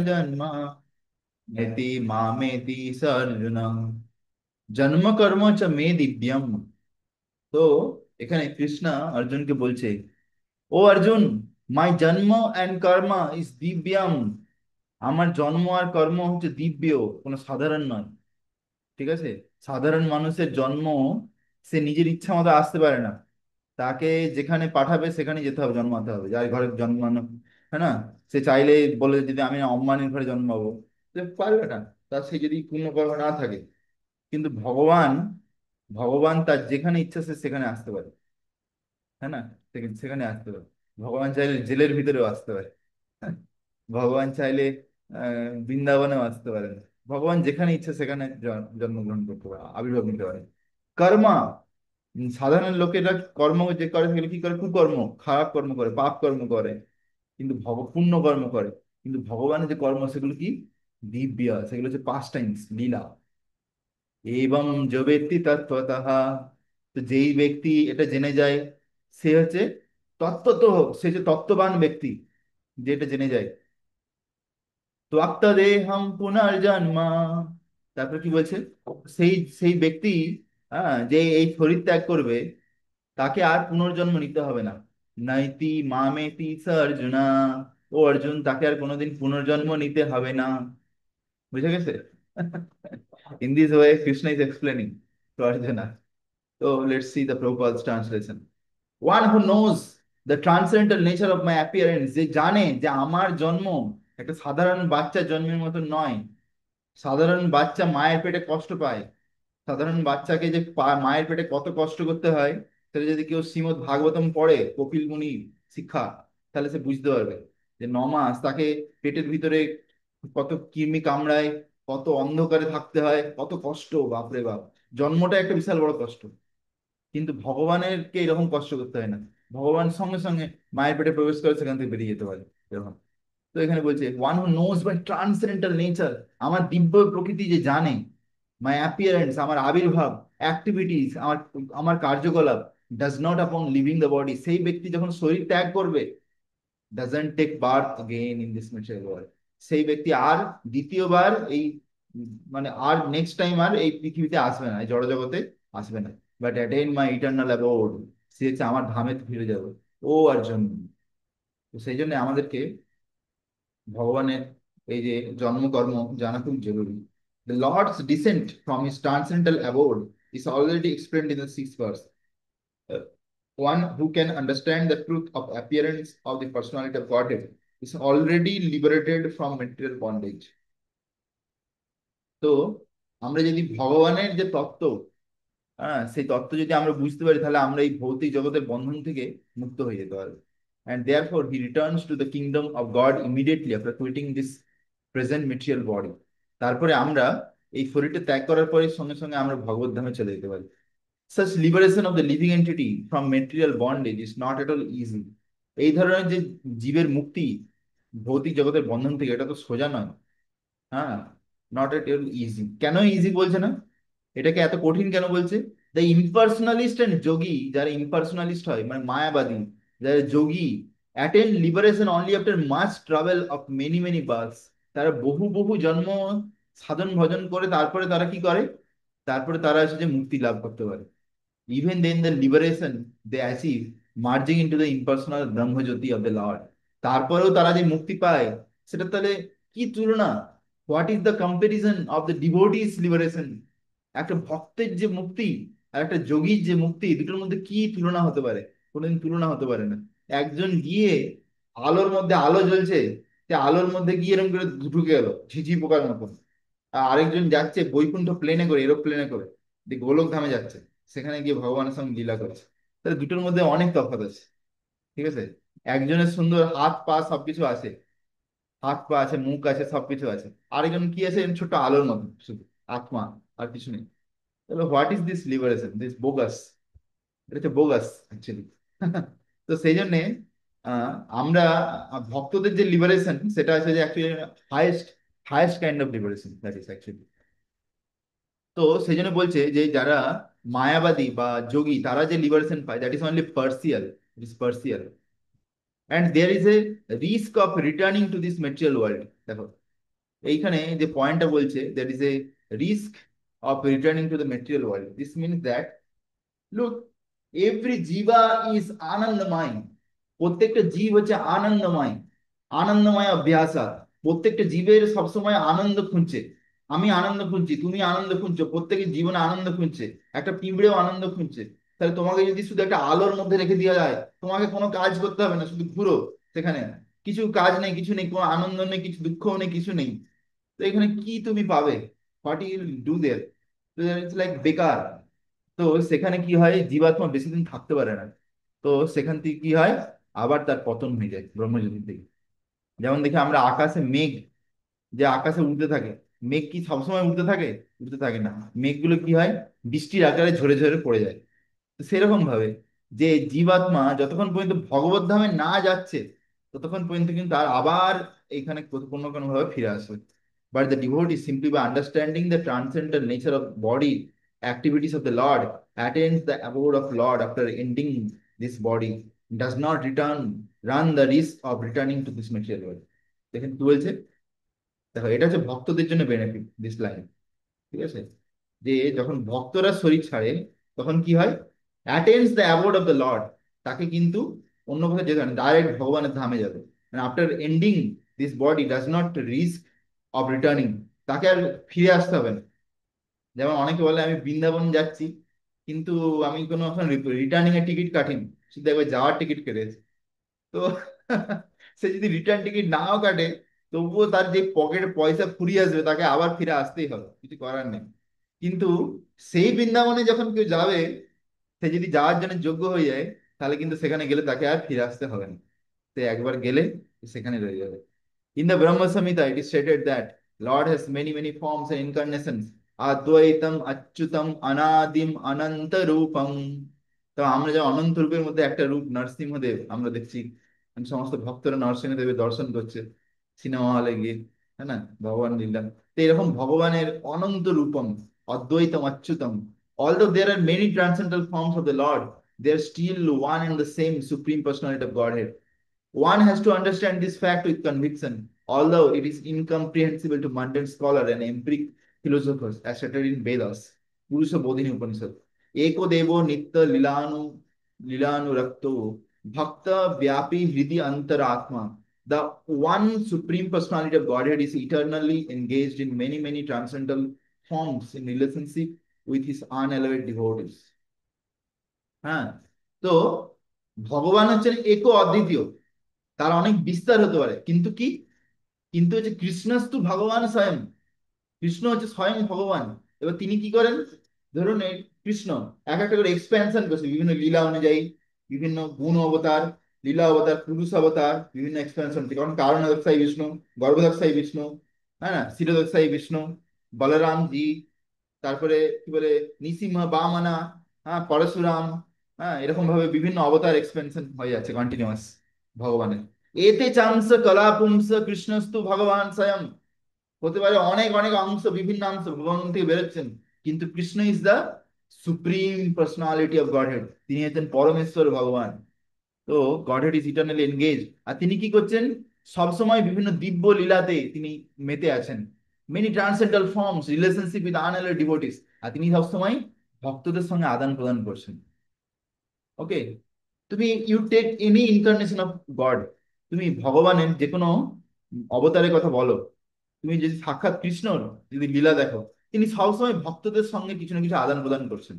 জন্ম নেতি মামেতি স অর্জুন জন্ম কর্ম চ মে দিব্যম। তো এখানে কৃষ্ণ অর্জুনকে বলছে, ও অর্জুন, মাই জন্ম অ্যান্ড কর্ম ইজ দিব্যম। আমার জন্ম আর কর্ম হচ্ছে দিব্য, কোনো সাধারণ নয়। ঠিক আছে? সাধারণ মানুষের জন্ম, সে নিজের ইচ্ছা মতো আসতে পারে না। তাকে যেখানে পাঠাবে সেখানে যেতে হবে, জন্মাতে হবে, যার ঘরে জন্মানো। হ্যাঁ না? সে চাইলে বলে যদি আমি অম্বানির ঘরে জন্মাবো, সে পারবে না। তার সে যদি পুণ্যকর্ম না থাকে। কিন্তু ভগবান, ভগবান তার যেখানে ইচ্ছা সে সেখানে আসতে পারে। হ্যাঁ না? সেখানে আসতে পারে। ভগবান চাইলে জেলের ভিতরেও আসতে পারে। হ্যাঁ? ভগবান চাইলে বৃন্দাবনেও আসতে পারেন। ভগবান যেখানে ইচ্ছা সেখানে জন্মগ্রহণ করতে পারে, আবির্ভাব নিতে পারে। কর্মা, সাধারণ লোকেরা কর্ম যে করে সেগুলো কি করে? কুকর্ম, খারাপ কর্ম করে, পাপ কর্ম করে। কিন্তু পুণ্য কর্ম করে। কিন্তু ভগবানের যে কর্ম সেগুলো কি? দিব্য, সেগুলো হচ্ছে পাস টাইমস, লীলা। এবং যে ব্যক্তি তত্ত্বতঃ, তো যেই ব্যক্তি এটা জেনে যায়, সে হচ্ছে তত্ত্বত, সে যে তত্ত্ববান ব্যক্তি, যে এটা জেনে যায়। ত্বক্তদেহম পুনর্জন্ম। তারপর কি বলছে? সেই সেই ব্যক্তি, যে এই শরীর ত্যাগ করবে, তাকে আর পুনর্জন্ম নিতে হবে না। নাইতি মামেতি স অর্জুনা। ও অর্জুন, তাকে আর কোনোদিন পুনর্জন্ম নিতে হবে না। বুঝে গেছে? In this way Krishna is explaining to Arjuna. তো let's see the Prabhupada's translation. One who knows the transcendental nature of my appearance, যে জানে যে আমার জন্ম একটা সাধারণ বাচ্চার জন্মের মতো নয়। সাধারণ বাচ্চা মায়ের পেটে কষ্ট পায়। সাধারণ বাচ্চাকে যে মায়ের পেটে কত কষ্ট করতে হয়, সেটা যদি কেউ শ্রীমদ্ ভাগবতম পড়ে, কপিল মুনির শিক্ষা, তাহলে সে বুঝতে পারবে যে 9 মাস তাকে পেটের ভিতরে কত কৃমি কামড়ায়, কত অন্ধকারে থাকতে হয়, কত কষ্ট, বাপরে বাপ। জন্মটা একটা বিশাল বড় কষ্ট। কিন্তু ভগবানেরকে এরকম কষ্ট করতে হয় না। ভগবান সঙ্গে সঙ্গে মায়ের পেটে প্রবেশ করে সেখান থেকে বেরিয়ে যেতে পারে, এরকম। তো এখানে বলছে, one who knows my transcendental nature, আমার দিব্য প্রকৃতি যে জানে, মাই অ্যাপিয়ারেন্স, আমার আবির্ভাব, অ্যাক্টিভিটিস, আমার আমার কার্যকলাপ, does not upon leaving the body, সেই ব্যক্তি যখন শরীর ত্যাগ করবে, doesn't take birth again in this material world, সেই ব্যক্তি আর দ্বিতীয়বার এই মানে আর নেক্সট টাইম আর এই পৃথিবীতে আসবে না, এই জড়জগতে আসবে না। But attain my eternal abode, সে হচ্ছে আমার ধামে ফিরে যাবে। ও অর্জুন, তো সেই জন্য আমাদেরকে ভগবানের এই যে জন্মকর্ম জানা খুব জরুরি। The Lord's descent from his transcendental abode is already explained in the sixth verse. Uh, One who can understand the truth of appearance of the personality of Godhead is already liberated from material bondage. তো আমরা যদি ভগবানের যে তত্ত্ব, সেই তত্ত্ব যদি আমরা বুঝতে পারি, তাহলে আমরা এই ভৌতিক জগতের বন্ধন থেকে মুক্ত হয়ে যেতে পারবো। And therefore he returns to the kingdom of God immediately after quitting this present material body. তারপরে আমরা এই শরীরটা ত্যাগ করার পরে সঙ্গে সঙ্গে আমরা ভগবত ধামে চলে যেতে পারি। Such liberation of the living entity from material bondage is not at all easy. এই ধরনের যে জীবের মুক্তি ভৌতিক জগতের বন্ধন থেকে, এটা তো সোজা নয়। হ্যাঁ, নট এট অল ইজি। কেন ইজি বলছে না? এটাকে এত কঠিন কেন বলছে? দ্য ইম্পার্সোনালিস্ট অ্যান্ড যোগী, যারা ইম্পার্সোনালিস্ট হয় মানে মায়াবাদী, যারা যোগী, attain liberation only after much travel of many many births. তারা বহু বহু জন্ম সাধন ভজন করে তারপরে তারা কি করে? তারপরে তারা এসে যে মুক্তি লাভ করতে পারে। Even then, the liberation they achieve, merging into the impersonal Brahmajyoti of the Lord. তারপরেও তারা যে মুক্তি পায়, সেটা তাহলে কি তুলনা? What is the comparison of the devotees liberation? একটা ভক্তের যে মুক্তি আর একটা যোগীর যে মুক্তি, দুটোর মধ্যে কি তুলনা হতে পারে? কোনোদিন তুলনা হতে পারে না। একজন গিয়ে আলোর মধ্যে, আলো জ্বলছে, সে আলোর মধ্যে গিয়ে এরকম করে ঢুকে গেল ঝিঝি পোকার মতন। আর আরেকজন যাচ্ছে বৈকুণ্ঠ প্লেনে করে, এরোপ্লেনে করে, গোলক ধামে যাচ্ছে, সেখানে গিয়ে ভগবানের সঙ্গে লীলা করছে। তাহলে দুটোর মধ্যে অনেক তফাৎ আছে। ঠিক আছে? একজনের সুন্দর হাত পা সবকিছু আছে, হাত পা আছে, মুখ আছে, সবকিছু আছে। আরেকজন কি আছে? ছোট্ট আলোর মতো শুধু, আত্মা, আর কিছু নেই। তাহলে what is this liberation, this bogus? এটা হচ্ছে বোগাস অ্যাকচুয়ালি। তো সেই জন্যে আহ, আমরা ভক্তদের যে লিবারেশন, সেটা আছে যে actually highest, highest kind of liberation that is actually. তো সেই জন্য বলছে যে যারা মায়াবাদী বা যোগী, তারা যে লিবারেশন পায়, that is only partial, it is partial. And there is a risk of returning to this material world. দেখো, এইখানে যে পয়েন্টটা বলছে, that is a risk of returning to the material world, this means that look, every jiva is আনন্দময়। প্রত্যেকটা জীব হচ্ছে আনন্দময়, আনন্দময় অভ্যাসা। প্রত্যেকটা জীবের সবসময় আনন্দ খুঁজছে। আমি আনন্দ খুঁজছি, তুমি আনন্দ খুঁজছো, প্রত্যেকের জীবনে আনন্দ খুঁজছে। একটা পিঁপড়েও আনন্দ খুঁজছে। তাহলে তোমাকে যদি শুধু একটা আলোর মধ্যে রেখে দেওয়া যায়, তোমাকে কোনো কাজ করতে হবে না, শুধু ঘুরো সেখানে। কিছু কাজ নেই, কিছু নেই, কোনো আনন্দ নেই, কিছু দুঃখও নেই, কিছু নেই। তো এখানে কি তুমি পাবে? What you do there? It's like বেকার। তো সেখানে কি হয়, জীবাত্মা বেশি দিন থাকতে পারে না। তো সেখান থেকে কি হয়, আবার তার পতন হয়ে যায় ব্রহ্মজ্যোতি থেকে। যেমন দেখি আমরা আকাশে মেঘ, যে আকাশে উড়তে থাকে, মেঘ কি সবসময় উড়তে থাকে? উড়তে থাকে না। মেঘগুলো কি হয়, বৃষ্টির আকারে ঝরে ঝরে পড়ে যায়। তো সেরকম ভাবে যে জীবাত্মা যতক্ষণ পর্যন্ত ভগবত ধামে না যাচ্ছে, ততক্ষণ পর্যন্ত কিন্তু আর আবার এখানে কোনো কোনো ভাবে ফিরে আসবে। But the devotee simply by understanding the transcendental nature of body activities of the Lord attains the abode of Lord after ending this body, does not run the risk of returning to this material world. দেখেন কি বলছে, দেখো এটা হচ্ছে ভক্তদের জন্য benefit, this line. ঠিক আছে, যে যখন ভক্তরা শরীর ছাড়ে, তখন কি হয়, attains the abode of the lord, তাকে কিন্তু অন্য কোথাও যেতে হয় না, ডাইরেক্ট ভগবানের ধামে যাবে। After ending this body does not risk of returning, তাকে আর ফিরে আসতে হবে না। যেমন অনেকে বলে আমি বৃন্দাবন যাচ্ছি, কিন্তু আমি কোনো এখন রিটার্নিং এর টিকিট কাটিনি, শুধু একবার যাওয়ার টিকিট কেটেছি। তো সে যদি রিটার্ন টিকিট নাও কাটে, তবুও তার যে পকেটে পয়সা ফুরিয়ে আসবে, তাকে আবার ফিরে আসতেই হবে, কিছু করার নেই। কিন্তু সেই বৃন্দাবনে যখন কেউ যাবে, সে যদি যাওয়ার জন্য যোগ্য হয়ে যায়, তাহলে কিন্তু সেখানে গেলে তাকে আর ফিরে আসতে হবে না। সে একবার গেলে সেখানে রয়ে যাবে। In the Brahma Samhita, it is stated that Lord has many, many forms and incarnations. Advaitam, Achyutam, Anadim, Ananta Rupam. তো আমরা যে অনন্ত রূপের মধ্যে একটা রূপ নরসিংহদেব আমরা দেখছি, সমস্ত ভক্তরা নরসিংহদেবের দর্শন করছে সিনেমা হলে গিয়ে, হ্যাঁ না, ভগবান লীলা। তো এরকম ভগবানের অনন্ত Rupam, অদ্বৈতম, অচ্যুতম, although there are many transcendental forms of the Lord, they are still one and the same supreme personality of Godhead. One has to understand this fact with conviction, although it is incomprehensible to mundane scholar and empiric philosophers, as stated in Vedas, Purusha Bodhini Upanishad. Eko Devo Nitya Lilanu Rakto Bhakta Vyapi Hridi Antaratma. The one supreme personality of Godhead is eternally engaged in many, many transcendental forms in relationship with his unalloyed devotees. হ্যাঁ, তো ভগবান হচ্ছেন এক অদ্বিতীয়, তার অনেক বিস্তার হতে পারে, কিন্তু কি, কিন্তু হচ্ছে কৃষ্ণস্তু ভগবান স্বয়ং। কৃষ্ণ হচ্ছে স্বয়ং ভগবান। এবার তিনি কি করেন, ধরুন এই কৃষ্ণ এক একটা করে এক্সপ্যানশন করছে বিভিন্ন লীলা অনুযায়ী, বিভিন্ন গুণ অবতার, লীলা অবতার, পুরুষ অবতার, বিভিন্ন এক্সপ্যানশন থেকে। কারণ কারণাধ্যক্ষাই বিষ্ণু, গর্ভদক্ষাই বিষ্ণু, হ্যাঁ না, ক্ষীরোদক্ষাই বিষ্ণু, বলরাম জি, তারপরে কি বলে নিসিংহ বামনা, হ্যাঁ পরশুরাম, হ্যাঁ এরকম ভাবে বিভিন্ন অবতার এক্সপেনশন হয়ে যাচ্ছে কন্টিনিউয়াস ভগবানের। এতে চাংস কলা পুংস কৃষ্ণস্তু ভগবান স্বয়ং। হতে পারে অনেক অনেক অংশ, বিভিন্ন অংশ ভগবান থেকে বেরোচ্ছেন, কিন্তু Krishna is the supreme personality of Godhead, তিনি হচ্ছেন পরমেশ্বর ভগবান। তো গডহেড ইজ ইটারনালি এনগেজ। আর তিনি কি করছেন, সবসময় বিভিন্ন দিব্য লীলাতে তিনি মেতে আছেন, many transcendental forms relationship with unalloyed devotees. আর তিনি সবসময় ভক্তদের সঙ্গে আদান প্রদান করছেন। ওকে, তুমি you take any incarnation of God, তুমি ভগবানের যে কোনো অবতারের কথা বলো, তুমি যদি সাক্ষাৎ কৃষ্ণর যদি লীলা দেখো, তিনি সবসময় ভক্তদের সঙ্গে কিছু না কিছু আদান প্রদান করছেন,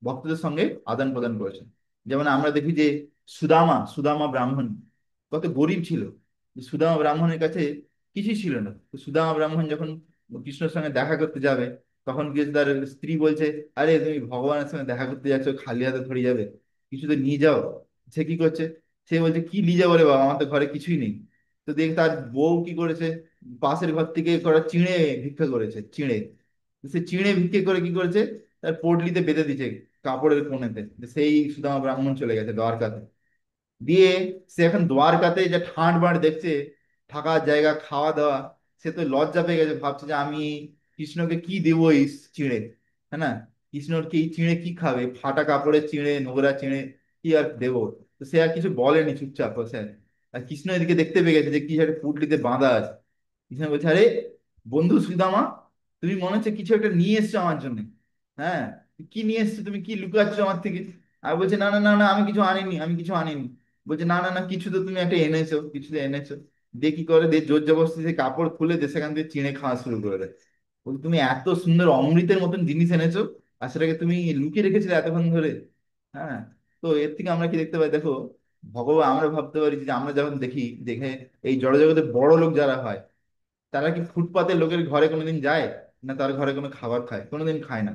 ভক্তদের সঙ্গে আদান প্রদান করেছেন। যেমন আমরা দেখি যে সুদামা, সুদামা ব্রাহ্মণ কত গরিব ছিল, যে সুদামা ব্রাহ্মণের কাছে কিছুই ছিল না। তো সুদামা ব্রাহ্মণ যখন কৃষ্ণের সঙ্গে দেখা করতে যাবে, তখন গিয়ে তার স্ত্রী বলছে, আরে তুমি ভগবানের সঙ্গে দেখা করতে যাচ্ছ, খালি হাতে থরে যাবে, কিছু তো নিয়ে যাও। সে কি করছে, সে বলছে কি নিয়ে যাবো রে বাবা, আমার তো ঘরে কিছুই নেই। তো দেখ তার বউ কি করেছে, পাশের ঘর থেকে করা চিঁড়ে ভিক্ষা করেছে, চিঁড়ে। সে চিঁড়ে ভিক্ষে করে কি করেছে, তার পটলিতে বেঁধে দিয়েছে কাপড়ের কোণেতে। সেই সুদামা ব্রাহ্মণ চলে গেছে দ্বারকাতে। দিয়ে সে এখন দ্বারকাতে যে ঠাঁট বাঁট দেখছে, থাকার জায়গা, খাওয়া দাওয়া, সে তো লজ্জা পেয়ে গেছে, ভাবছে যে আমি কৃষ্ণকে কি দেবো এই চিঁড়ে, হ্যাঁ না, কৃষ্ণর কি এই চিঁড়ে কি খাবে, ফাটা কাপড়ের চিঁড়ে, নোংরা চিঁড়ে, কি আর দেবো। তো সে আর কিছু বলেনি, চুপচাপ বসে আছে। আর কৃষ্ণ এদিকে দেখতে পেয়ে গেছে যে কি একটা পুটলিতে বাঁধা আছে। কৃষ্ণ বলছে, আরে বন্ধু সুদামা, তুমি মনে হচ্ছে কিছু একটা নিয়ে এসছো আমার জন্য। হ্যাঁ, কি নিয়ে এসছো, তুমি কি লুকাচ্ছ আমার থেকে? আর বলছে না না না না, আমি কিছু আনিনি, আমি কিছু আনিনি। বলছে না না না, কিছু তো তুমি একটা এনেছো, কিছু তো এনেছো। দিয়ে কি করে, দিয়ে জোর জবরদস্তি সে কাপড় খুলে দিয়ে সেখান থেকে চিড়ে খাওয়া শুরু করে দেয়। বলছে তুমি এত সুন্দর অমৃতের মতন জিনিস এনেছো, আর সেটাকে তুমি লুকিয়ে রেখেছিলে এতক্ষণ ধরে। হ্যাঁ। তো এর থেকে আমরা কি দেখতে পাই দেখো, ভগবান, আমরা ভাবতে পারি যে আমরা যখন দেখি, দেখে এই জড়জগতে বড় লোক যারা হয়, তারা কি ফুটপাতে লোকের ঘরে কোনোদিন যায়? না তার ঘরে কোনো খাবার খায়? কোনোদিন খায় না।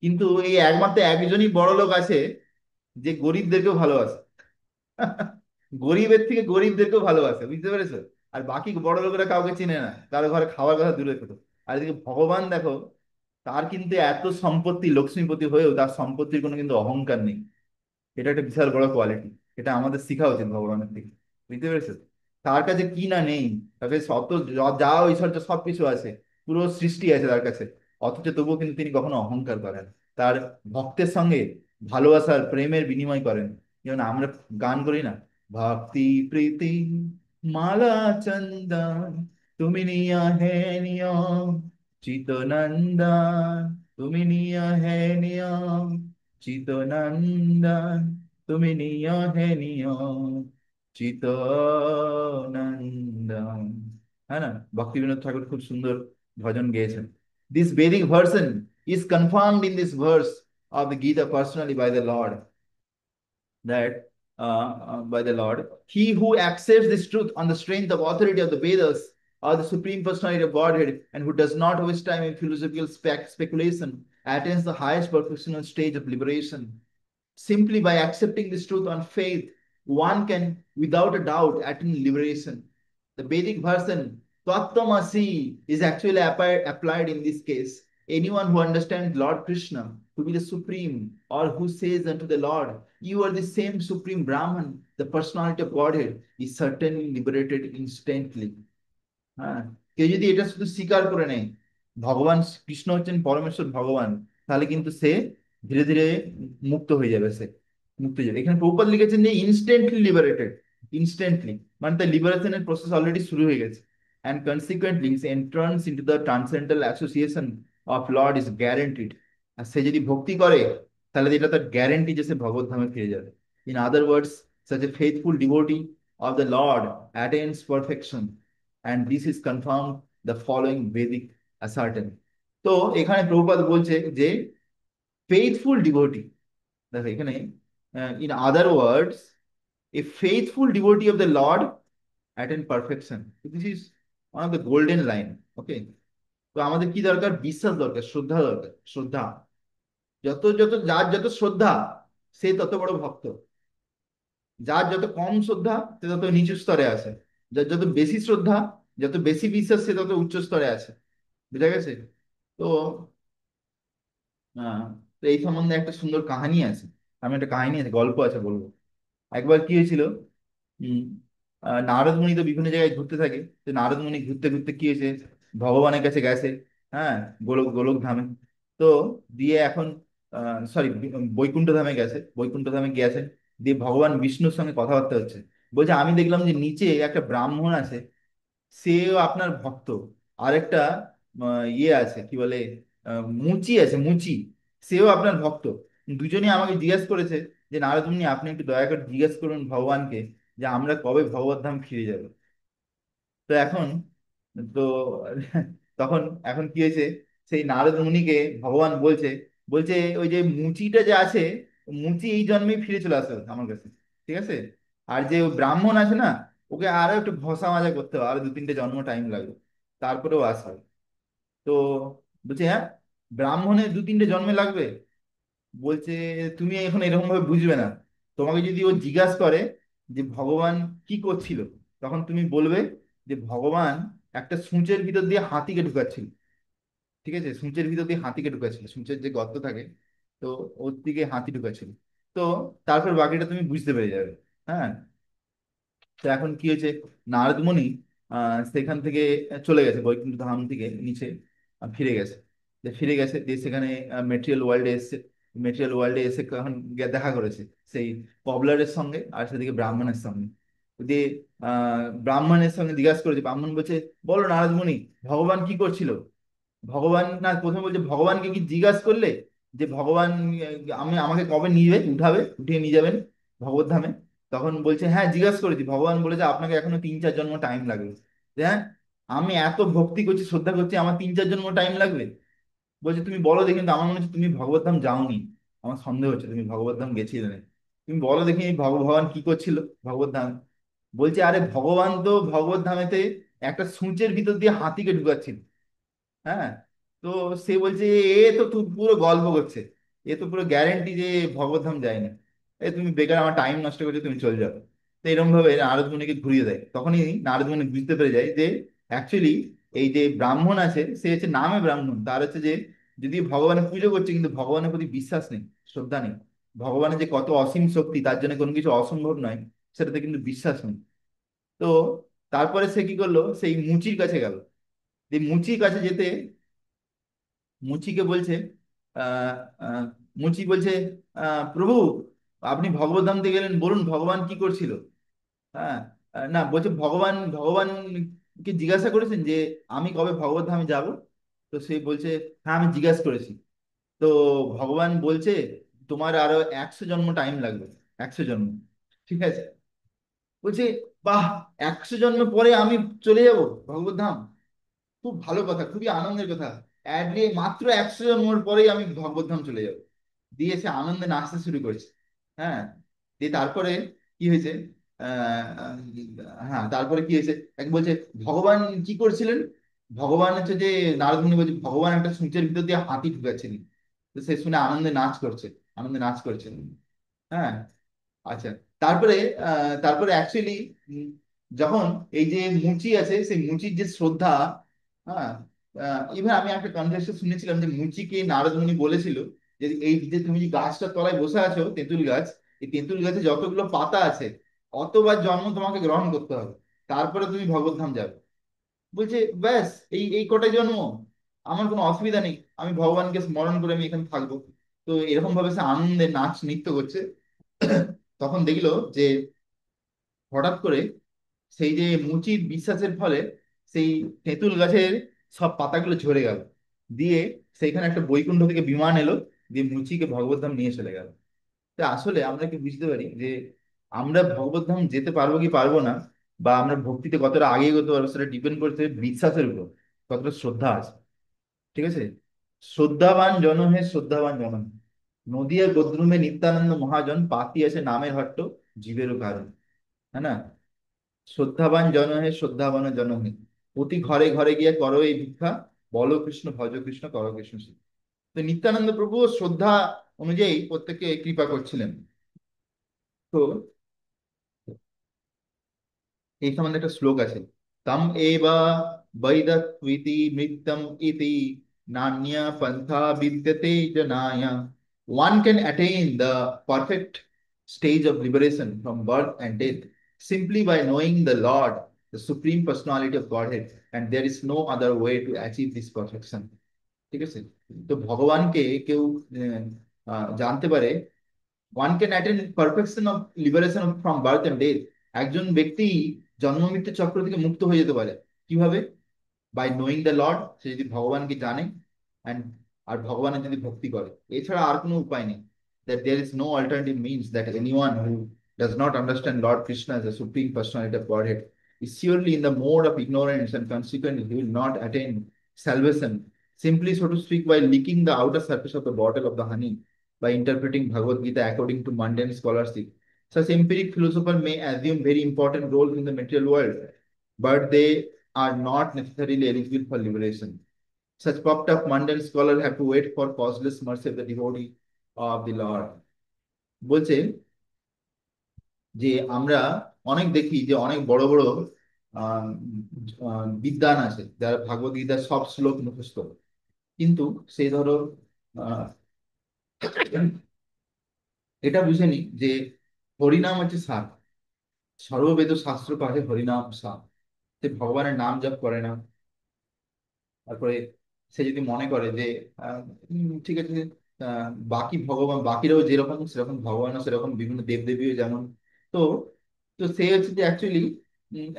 কিন্তু এই একমাত্র একজনই বড় লোক আছে যে গরিবদেরকেও ভালোবাসে। গরিবের থেকে গরিবদেরকেও ভালোবাসে, বুঝতে পেরেছো? আর বাকি বড় লোকেরা কাউকে চিনে না, কারো ঘরে খাওয়ার কথা দূরে কথা। আর এদিকে ভগবান দেখো, তার কিন্তু এত সম্পত্তি, লক্ষ্মীপতি হয়েও তার সম্পত্তির কোনো কিন্তু অহংকার নেই। এটা একটা বিশাল বড় কোয়ালিটি। এটা আমাদের শেখা উচিত ভগবানের থেকে, বুঝতে পেরেছো? তার কাছে কি না নেই, তার কাছে শত যা ঐশ্বর্য সবকিছু আছে, পুরো সৃষ্টি আছে তার কাছে। অথচ তবুও কিন্তু তিনি কখনো অহংকার করেন না। তার ভক্তের সঙ্গে ভালোবাসার প্রেমের বিনিময় করেন। যেমন আমরা গান করি না, ভক্তি প্রীতি মালা চন্দন, তুমি নিয়া হে নিয়ম চিতনন্দন, তুমি নিয়া হে নিয়ম চিতনন্দন, তুমি নিয় হে নিয় চিতনন্দন। হ্যাঁ না, ভক্তিবিনোদ ঠাকুর খুব সুন্দর ভজন গেয়েছেন। This Vedic version is confirmed in this verse of the Gita personally by the Lord, that by the Lord, he who accepts this truth on the strength of authority of the Vedas or the Supreme Personality of Godhead, and who does not waste time in philosophical speculation, attains the highest perfectional stage of liberation. Simply by accepting this truth on faith, one can, without a doubt, attain liberation. The Vedic version, Tattvamasi, is actually applied in this case. Anyone who understands Lord Krishna to be the Supreme, or who says unto the Lord, you are the same Supreme Brahman, the personality of Godhead, is certainly liberated instantly. হ্যাঁ, কেউ যদি এটা শুধু স্বীকার করে নেয়, ভগবান কৃষ্ণ হচ্ছেন পরমেশ্বর ভগবান, তাহলে কিন্তু সে ধীরে ধীরে মুক্ত হয়ে যাবে। সে মুক্ত হয়ে যাবে। এখানে প্রভুপাদ লিখেছেন যে ইনস্ট্যান্টলি লিবারেটেড। ইনস্ট্যান্টলি মানে তার লিবারেশনের প্রসেস অলরেডি শুরু হয়ে গেছে। And consequently entrance into the transcendental association of lord is guaranteed. আর সে যদি ভক্তি করে, তাহলে এটা তার গ্যারেন্টি যে সে ভগবত ধামে ফিরে যাবে। In other words, such a faithful devotee of the Lord attains perfection, and this is confirmed the following Vedic assertion. তো এখানে প্রভুপাদ বলছে যে ফেইথফুল ডিভোটি, দেখো এখানে in other words, a faithful devotee of the lord attain perfection. This is one of the golden line. Okay. তো আমাদের কি দরকার? বিশ্বাস দরকার, শ্রদ্ধা দরকার। শ্রদ্ধা, যত যত যার যত শ্রদ্ধা, সে তত বড় ভক্ত। যার যত কম শ্রদ্ধা, সে তত নিচু স্তরে আছে। যার যত বেশি শ্রদ্ধা, যত বেশি বিশ্বাস, সে তত উচ্চ স্তরে আছে। বুঝা গেছে? তো আহ, তো এই সম্বন্ধে একটা সুন্দর কাহিনী আছে। আমি একটা কাহিনী আছে, গল্প আছে, বলবো। একবার কি হয়েছিল, হম নারদ মুনি তো বিভিন্ন জায়গায় ঘুরতে থাকে। তো নারদ মুনি ঘুরতে ঘুরতে কি হয়েছে, ভগবানের কাছে গেছে। হ্যাঁ, গোলক গোলক ধামে। তো দিয়ে এখন সরি, বৈকুণ্ঠ ধামে গেছে, বৈকুণ্ঠ ধামে গিয়েছে। দিয়ে ভগবান বিষ্ণুর সঙ্গে কথাবার্তা হচ্ছে। বলছে আমি দেখলাম যে নিচে একটা ব্রাহ্মণ আছে, সেও আপনার ভক্ত। আরেকটা ইয়ে আছে, কি বলে, মুচি আছে, মুচি, সেও আপনার ভক্ত। দুজনেই আমাকে জিজ্ঞেস করেছে যে নারদ মুনি, আপনি একটু দয়া করে জিজ্ঞেস করুন ভগবানকে যে আমরা কবে ভগবত ধাম ফিরে যাব। তো এখন, তো তখন এখন কি হয়েছে, সেই নারদ মুনিকে ভগবান বলছে, বলছে ওই যে মুচিটা যে আছে, মুচি এই জন্মেই ফিরে চলে আসবে আমার কাছে। ঠিক আছে? আর যে ওই ব্রাহ্মণ আছে না, ওকে আরো একটু ঘষা মাজা করতে হবে, আরো 2-3টে জন্ম টাইম লাগবে, তারপরেও আসবে। তো বলছে হ্যাঁ, ব্রাহ্মণের 2-3টে জন্মে লাগবে? বলছে তুমি এখন এরকম ভাবে বুঝবে না। তোমাকে যদি ও জিজ্ঞাসা করে যে ভগবান কি করছিল, তখন তুমি বলবে যে ভগবান একটা সূঁচের ভিতর দিয়ে হাতিকে ঢুকাচ্ছিল। ঠিক আছে? সূঁচের ভিতর দিয়ে হাতিকে ঢুকাচ্ছিল, সূঁচের যে গর্ত থাকে, তো ওর দিকে হাতি ঢুকাচ্ছিল। তো তারপর বাকিটা তুমি বুঝতে পেরে যাবে। হ্যাঁ। তো এখন কি হয়েছে, নারদ মুনি সেখান থেকে চলে গেছে, বৈকুণ্ঠ ধাম থেকে নিচে ফিরে গেছে। যে ফিরে গেছে, দিয়ে সেখানে মেটেরিয়াল ওয়ার্ল্ডে এসে, মেটেরিয়াল ওয়ার্ল্ডে এসে এখন দেখা করেছে সেই কবলারের সঙ্গে আর সেদিকে ব্রাহ্মণের সঙ্গে। যে ব্রাহ্মণের সঙ্গে জিজ্ঞাসা করেছে, ব্রাহ্মণ বলছে, বলো নারদ মুনি, ভগবান কি করছিল? ভগবান না, প্রথমে বলছে ভগবানকে কি জিজ্ঞাসা করলে যে ভগবান আমাকে কবে উঠিয়ে নিয়ে যাবেন ভগবত ধামে? তখন বলছে হ্যাঁ জিজ্ঞাসা করেছি, ভগবান বলেছে আপনাকে এখনো 3-4 জন্ম টাইম লাগবে। যে, হ্যাঁ, আমি এত ভক্তি করছি, শ্রদ্ধা করছি, আমার 3-4 জন্ম টাইম লাগবে? বলছে তুমি বলো দেখি, কিন্তু আমার মনে হচ্ছে তুমি ভগবত ধাম যাওনি, আমার সন্দেহ হচ্ছে তুমি ভগবত ধাম গেছিলে না। তুমি বলো দেখি ভগবান কি করছিল ভগবত ধাম? বলছে আরে ভগবান তো ভগবত ধামেতে একটা সূঁচের ভিতর দিয়ে হাতিকে ঢুকাচ্ছিল। হ্যাঁ। তো সে বলছে এ তো তুই পুরো গল্প করছে, এ তো পুরো গ্যারেন্টি যে ভগবত ধাম যায়নি, এ তুমি বেকার আমার টাইম নষ্ট করছো, তুমি চলে যাবে। তো এরকম ভাবে নারদ মুনিকে ঘুরিয়ে দেয়। তখনই নারদ মুনি বুঝতে পেরে যায় যে অ্যাকচুয়ালি এই যে ব্রাহ্মণ আছে সে হচ্ছে নামে ব্রাহ্মণ, তার হচ্ছে যে যদি ভগবানের পুজো করছে কিন্তু ভগবানের প্রতি বিশ্বাস নেই, শ্রদ্ধা নেই। ভগবানের যে কত অসীম শক্তি, তার জন্য কোনো কিছু অসম্ভব নয়, সেটাতে কিন্তু বিশ্বাস নেই। তো তারপরে সে কি করলো, সেই মুচির কাছে গেল। এই মুচির কাছে যেতে মুচিকে বলছে, আহ আহ, মুচি বলছে, প্রভু আপনি ভগবত ধাম দিয়ে গেলেন, বলুন ভগবান কি করছিল? হ্যাঁ। না, বলছে ভগবানকে জিজ্ঞাসা করেছেন যে আমি কবে ভগবত ধামে যাব? তো সে বলছে হ্যাঁ আমি জিজ্ঞাসা করেছি। তো ভগবান বলছে তোমার আরো 100 জন্ম টাইম লাগবে, 100 জন্ম। ঠিক আছে। বলছে বাহ, 100 জন্ম পরে আমি চলে যাব ভগবত ধাম? খুব ভালো কথা, খুবই আনন্দের কথা। মাত্র 100 জন্মের পরেই আমি ভগবত চলে যাবো। দিয়ে সে আনন্দে নাচতে শুরু করেছে। হ্যাঁ। দিয়ে তারপরে কি হয়েছে? হ্যাঁ, তারপরে কি হয়েছে এক বলছে, ভগবান কি করছিলেন? ভগবান হচ্ছে যে, নারদ মুনি বলছে ভগবান একটা সূঁচের ভিতর দিয়ে হাতি ঢুকাচ্ছিলেন। তো সে শুনে আনন্দে নাচ করছে, আনন্দে নাচ করছে। হ্যাঁ। আচ্ছা। তারপরে তারপরে অ্যাকচুয়ালি যখন এই যে মুচি আছে, সেই মুচির যে শ্রদ্ধা, হ্যাঁ, ইভেন আমি একটা কনভার্সেশন শুনেছিলাম যে মুচিকে নারদ মুনি বলেছিল যে এই যে তুমি যে গাছটার তলায় বসে আছো, তেঁতুল গাছ, এই তেঁতুল গাছে যতগুলো পাতা আছে অতবার জন্ম তোমাকে গ্রহণ করতে হবে, তারপরে তুমি ভগবত যাবে। বলছে ব্যাস, এই এই কটাই জন্ম, আমার কোনো অসুবিধা নেই, আমি ভগবানকে স্মরণ করে আমি এখানে থাকবো। তো এরকম ভাবে সে আনন্দে নাচ নৃত্য করছে। তখন দেখলো যে হঠাৎ করে সেই যে মুচির বিশ্বাসের ফলে সেই তেঁতুল গাছের সব পাতাগুলো ঝরে গেল। দিয়ে সেইখানে একটা বৈকুণ্ঠ থেকে বিমান এলো, দিয়ে মুচিকে ভগবত ধাম নিয়ে চলে গেল। তো আসলে আমরা কি বুঝতে পারি যে আমরা ভগবত ধাম যেতে পারবো কি পারবো না, বা আমরা ভক্তিতে কতটা আগে এগোতে পারবো, সেটা ডিপেন্ড করতে বিশ্বাসের উপর, কতটা শ্রদ্ধা আছে। ঠিক আছে। শ্রদ্ধাবান জন হে শ্রদ্ধাবান জন হে। নদিয়া গদ্রুমে নিত্যানন্দ মহাজন পাতি আছে নামের হট্ট, জীবেরও কারণ। হ্যাঁ না? শ্রদ্ধাবান জন হে শ্রদ্ধাবান জন হে। প্রতি ঘরে ঘরে গিয়ে করো এই ভিক্ষা, বলো কৃষ্ণ ভজ কৃষ্ণ করো কৃষ্ণ শিক্ষা। তো নিত্যানন্দ প্রভু শ্রদ্ধা অনুযায়ী প্রত্যেককে কৃপা করছিলেন। তো এই সম্বন্ধে একটা শ্লোক আছে, তম এবা বৈদত্বিতি মৃত্যম ইতি নান্যা পন্থা বিদ্যতে জনায়। One can attain the perfect stage of liberation from birth and death simply by knowing the Lord, the Supreme Personality of Godhead, and there is no other way to achieve this perfection. ঠিক আছে। তো ভগবানকে কেউ জানতে পারে, one can attend perfection of liberation from birth and death. একজন ব্যক্তি জন্ম মৃত্যু চক্র থেকে মুক্ত হয়ে যেতে পারে কিভাবে? বাই নোয়িং দ্য লর্ড, সে যদি ভগবানকে জানে, অ্যান্ড আর ভগবানের যদি ভক্তি করে, এছাড়া আর কোনো উপায় নেই। That there is no alternative means that anyone who does not understand Lord Krishna as a supreme personality of Godhead is surely in the mode of ignorance, and consequently he will not attain salvation, simply so to speak, by licking the outer surface of the bottle of the honey, by interpreting Bhagavad Gita according to mundane scholarship. Such empiric philosophers may assume very important roles in the material world, but they are not necessarily eligible for liberation. Such popped up mundane scholars have to wait for causeless mercy of the devotee of the Lord. বলছে যে আমরা অনেক দেখি যে অনেক বড় বড় আহ বিদ্বান আছে যারা ভাগবত গীতার সব শ্লোক মুখস্থ, কিন্তু সেই ধরো আহ, এটা বুঝেনি যে হরিনাম হচ্ছে সার, সর্ববেদ শাস্ত্র পাঠে হরিনাম সার। সে ভগবানের নাম জপ করে না। তারপরে সে যদি মনে করে যে আহ, ঠিক আছে, বাকি ভগবান বাকিরাও যেরকম সেরকম ভগবানও সেরকম, বিভিন্ন দেবদেবীও যেমন। তো তো সে হচ্ছে যে অ্যাকচুয়ালি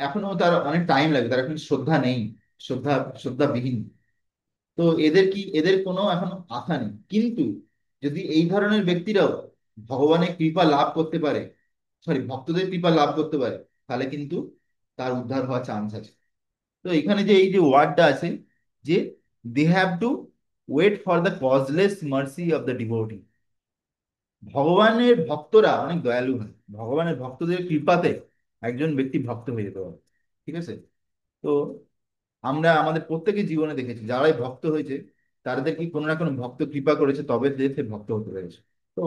এখনো তার অনেক টাইম লাগবে, তার এখন শ্রদ্ধা নেই, শ্রদ্ধা শ্রদ্ধাবিহীন। তো এদের কি, এদের কোনো এখনো আশা নেই। কিন্তু যদি এই ধরনের ব্যক্তিরাও ভগবানের কৃপা লাভ করতে পারে, সরি ভক্তদের কৃপা লাভ করতে পারে, তাহলে কিন্তু তার উদ্ধার হওয়ার চান্স আছে। তো এখানে যে এই যে ওয়ার্ডটা আছে, যে they have to wait for the causeless mercy of the devotee. ভগবানের ভক্তরা অনেক দয়ালু হয়, ভগবানের ভক্তদের কৃপাতে একজন ব্যক্তি ভক্ত হয়ে যেতে পারে। ঠিক আছে। তো আমরা আমাদের প্রত্যেকের জীবনে দেখেছি যারাই ভক্ত হয়েছে, তাদের কি কোনো না কোনো ভক্ত কৃপা করেছে, তবে সে ভক্ত হতে পেরেছে। তো